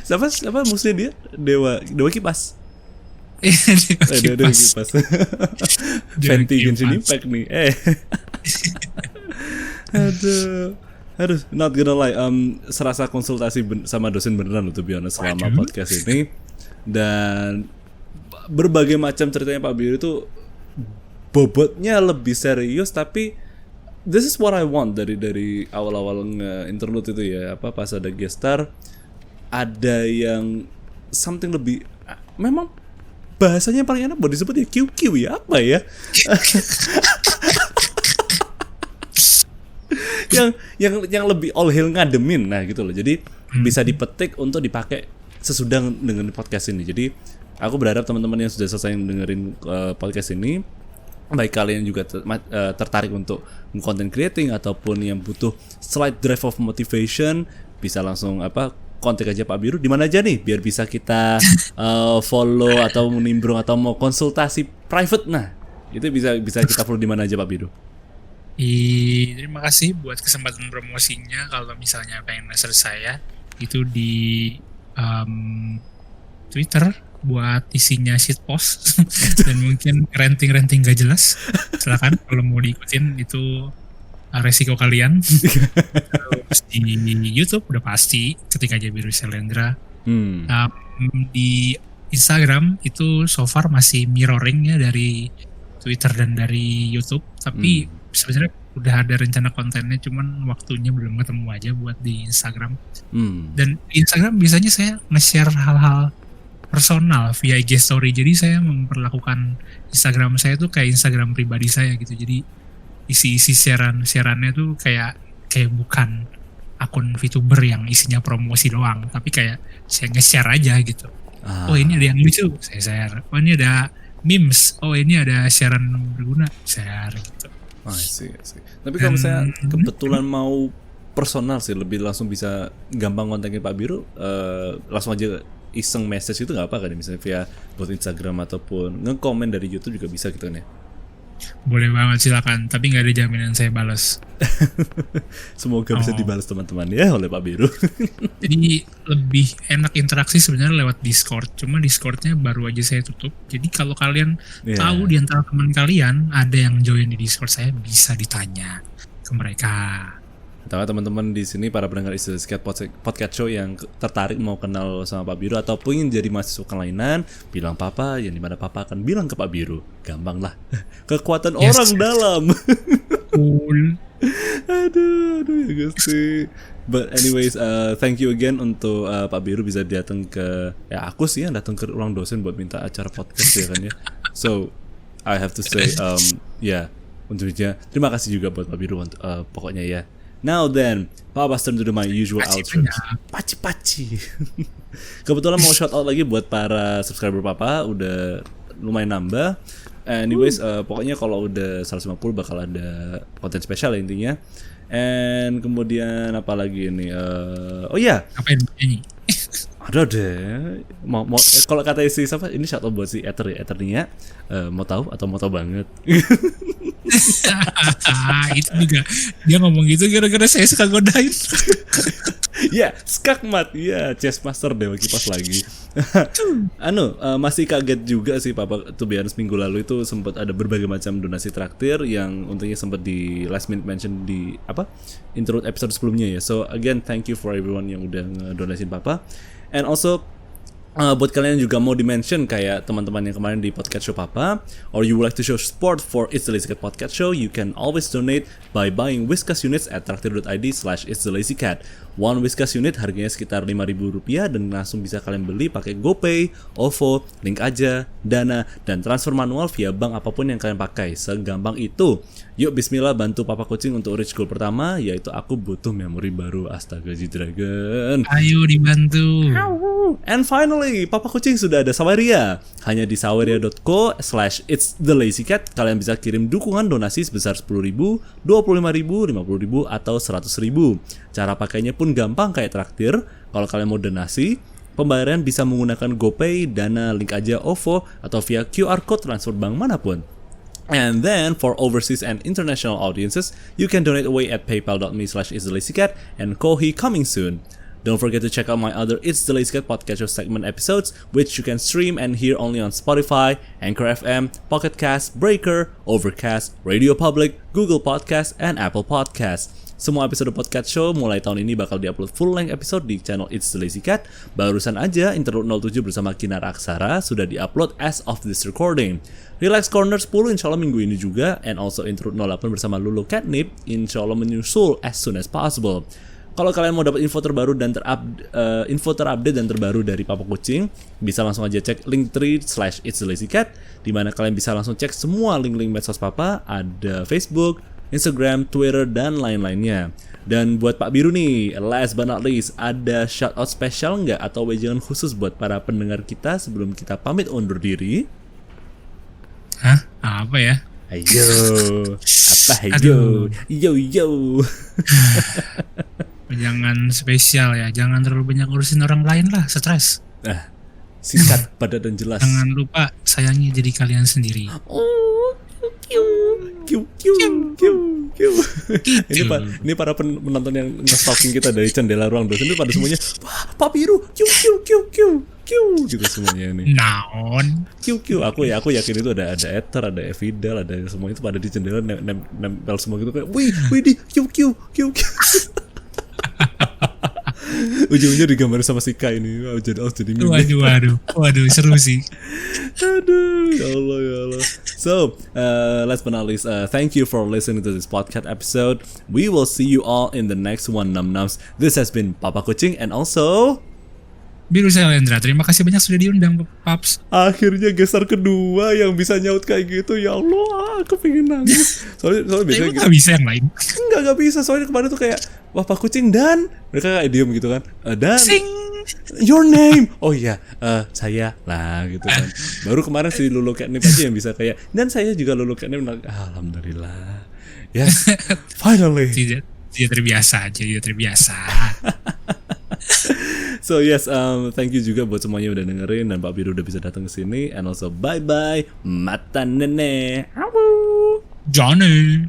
Siapa musuhnya dia? Dewa Kipas. Dewa Kipas. Fenty Genshin Impact nih. Aduh, not gonna lie. Serasa konsultasi sama dosen beneran untuk be honest selama podcast ini. Dan berbagai macam ceritanya Pak Biro itu bobotnya lebih serius, tapi this is what I want dari awal-awal nge-interlude itu ya, pas ada guest star ada yang something lebih, memang bahasanya paling enak buat disebut ya QQ ya, apa ya. yang lebih all hail ngademin, nah gitu loh. Jadi bisa dipetik untuk dipakai sesudah dengan podcast ini. Jadi aku berharap teman-teman yang sudah selesai dengerin podcast ini, baik kalian juga tertarik untuk content creating ataupun yang butuh slight drive of motivation, bisa langsung kontak aja Pak Biro. Di mana aja nih biar bisa kita follow atau menimbrung atau mau konsultasi private. Nah, itu bisa kita follow di mana aja Pak Biro? Terima kasih buat kesempatan promosinya. Kalau misalnya pengen nge-search saya itu di Twitter buat isinya shitpost dan mungkin ranting gak jelas, silakan kalau mau diikutin, itu resiko kalian. Terus di YouTube udah pasti ketik aja Biro Shalendra. Di Instagram itu so far masih mirroring ya dari Twitter dan dari YouTube, tapi sebenarnya udah ada rencana kontennya, cuman waktunya belum ketemu aja buat di Instagram. Dan di Instagram biasanya saya nge-share hal-hal personal via IG story, jadi saya memperlakukan Instagram saya tuh kayak Instagram pribadi saya gitu. Jadi isi siarannya tuh kayak bukan akun VTuber yang isinya promosi doang, tapi kayak saya nge-share aja gitu. Oh ini ada yang lucu, saya share. Oh ini ada memes, oh ini ada siaran berguna, share gitu. Sih. Tapi kalau misalnya kebetulan mau personal sih, lebih langsung bisa gampang kontakin Pak Biro, langsung aja iseng message itu nggak apa kan, misalnya via buat Instagram ataupun nge-comment dari YouTube juga bisa gitu kan ya? Boleh banget, silakan, tapi nggak ada jaminan saya balas. Semoga bisa dibalas teman-teman ya oleh Pak Biro. Jadi lebih enak interaksi sebenarnya lewat Discord, cuma Discordnya baru aja saya tutup. Jadi kalau kalian tahu di antara teman kalian ada yang join di Discord saya, bisa ditanya ke mereka. Atau teman-teman di sini para pendengar It's The Layzy Cat Podcast Show yang tertarik mau kenal sama Pak Biro ataupun ingin jadi mahasiswa kelainan, bilang papa, yang dimana papa akan bilang ke Pak Biro. Gampang lah. Kekuatan orang dalam. Cool. Aduh ya gusti. But anyways, thank you again untuk Pak Biro bisa datang ke, ya aku sih yang datang ke ruang dosen buat minta acara podcast ya kan ya. So I have to say untuknya terima kasih juga buat Pak Biro, pokoknya ya. Now then, Papa's turn to do my usual outro. Paci. Kebetulan mau shout out lagi buat para subscriber Papa, udah lumayan nambah. Anyways, pokoknya kalau udah 150 bakal ada konten spesial intinya. And kemudian apa lagi ini? Oh iya. Apa yang nyanyi? Ada deh. Mau kalau kata si siapa? Ini shout out buat si Ethernia. Mau tahu atau mau tahu banget? Itu juga dia ngomong gitu gara-gara saya suka godain. Ya, skakmat. Ya, chess master Dewa Kipas lagi. Masih kaget juga sih Papa. To be honest, minggu lalu itu sempat ada berbagai macam donasi traktir yang untungnya sempat di last minute mention di intro episode sebelumnya ya. So again, thank you for everyone yang udah ngedonasin Papa. And also buat kalian yang juga mau di-mention kayak teman-teman yang kemarin di podcast show Papa, or you would like to show support for It's the Lazy Cat Podcast Show, you can always donate by buying Whiskas units at traktir.id/It's the Lazy Cat. One Whiskas unit harganya sekitar Rp5.000 dan langsung bisa kalian beli pakai GoPay, OVO, link aja, Dana, dan transfer manual via bank apapun yang kalian pakai. Segampang itu. Yuk bismillah bantu Papa Kucing untuk reach goal pertama, yaitu aku butuh memori baru. Astaga G-Dragon. Ayo dibantu. And finally, Papa Kucing sudah ada Saweria. Hanya di saweria.co/itsthelazycat kalian bisa kirim dukungan donasi sebesar 10.000, 25.000, 50.000 atau 100.000. Cara pakainya pun gampang kayak traktir. Kalau kalian mau donasi, pembayaran bisa menggunakan GoPay, Dana, link aja OVO, atau via QR code transfer bank manapun. And then for overseas and international audiences, you can donate away at paypal.me/itsthelazycat and Kohi coming soon. Don't forget to check out my other It's the Lazy Cat Podcast Show segment episodes, which you can stream and hear only on Spotify, Anchor FM, Pocket Cast, Breaker, Overcast, Radio Public, Google Podcast, and Apple Podcast. Semua episode Podcast Show mulai tahun ini bakal diupload full-length episode di channel It's the Lazy Cat. Barusan aja Interlude 07 bersama Kinar Aksara sudah diupload as of this recording. Relax Corner 10 insya Allah minggu ini juga. And also Interlude 08 bersama Lulu Catnip insya Allah menyusul as soon as possible. Kalau kalian mau dapat info terbaru dan terupdate dan terbaru dari Papa Kucing, bisa langsung aja cek linktree/itsthelazycat, di mana kalian bisa langsung cek semua link-link medsos Papa, ada Facebook, Instagram, Twitter, dan lain-lainnya. Dan buat Pak Biru nih, last but not least, ada shoutout spesial nggak atau wejangan khusus buat para pendengar kita sebelum kita pamit undur diri? Hah? Apa ya? Ayo, apa ayo? Yo. Jangan spesial ya, jangan terlalu banyak ngurusin orang lain lah, stres. Singkat, padat dan jelas. Jangan lupa sayangi diri kalian sendiri. Oh, kiu. Ini para penonton yang nge-stalking kita dari jendela ruang dosen itu pada semuanya, wah, Pak Biru, kiu, gitu semuanya ini. Naon? Kiu. Aku yakin itu ada Ether, ada Evidal, ada semua itu pada di jendela nempel semua gitu kayak, wih, di kiu. Ujung-ujungnya digambar sama si Kai ini. Jadi meme. Waduh, seru sih. Aduh, ya Allah. So, last but not least, thank you for listening to this podcast episode. We will see you all in the next one, Nam-Nams. This has been Papa Kucing and also Biru Sailendra, terima kasih banyak sudah diundang, Paps. Akhirnya geser kedua yang bisa nyaut kayak gitu. Ya Allah, aku pengen nangis. Soalnya biasanya gitu. Gak bisa yang lain. Enggak bisa. Soalnya kemarin tuh kayak, wah Pak Kucing dan mereka kayak diem gitu kan. Dan Sing. Your name. Oh iya, saya lah gitu kan. Baru kemarin si Lulu Catnip aja yang bisa kayak, dan saya juga Lulu Catnip. Alhamdulillah. Yes, finally. Dia terbiasa. So yes, thank you juga buat semuanya udah dengerin dan Pak Biru udah bisa datang ke sini. And also bye bye, mata nenek. Johnny.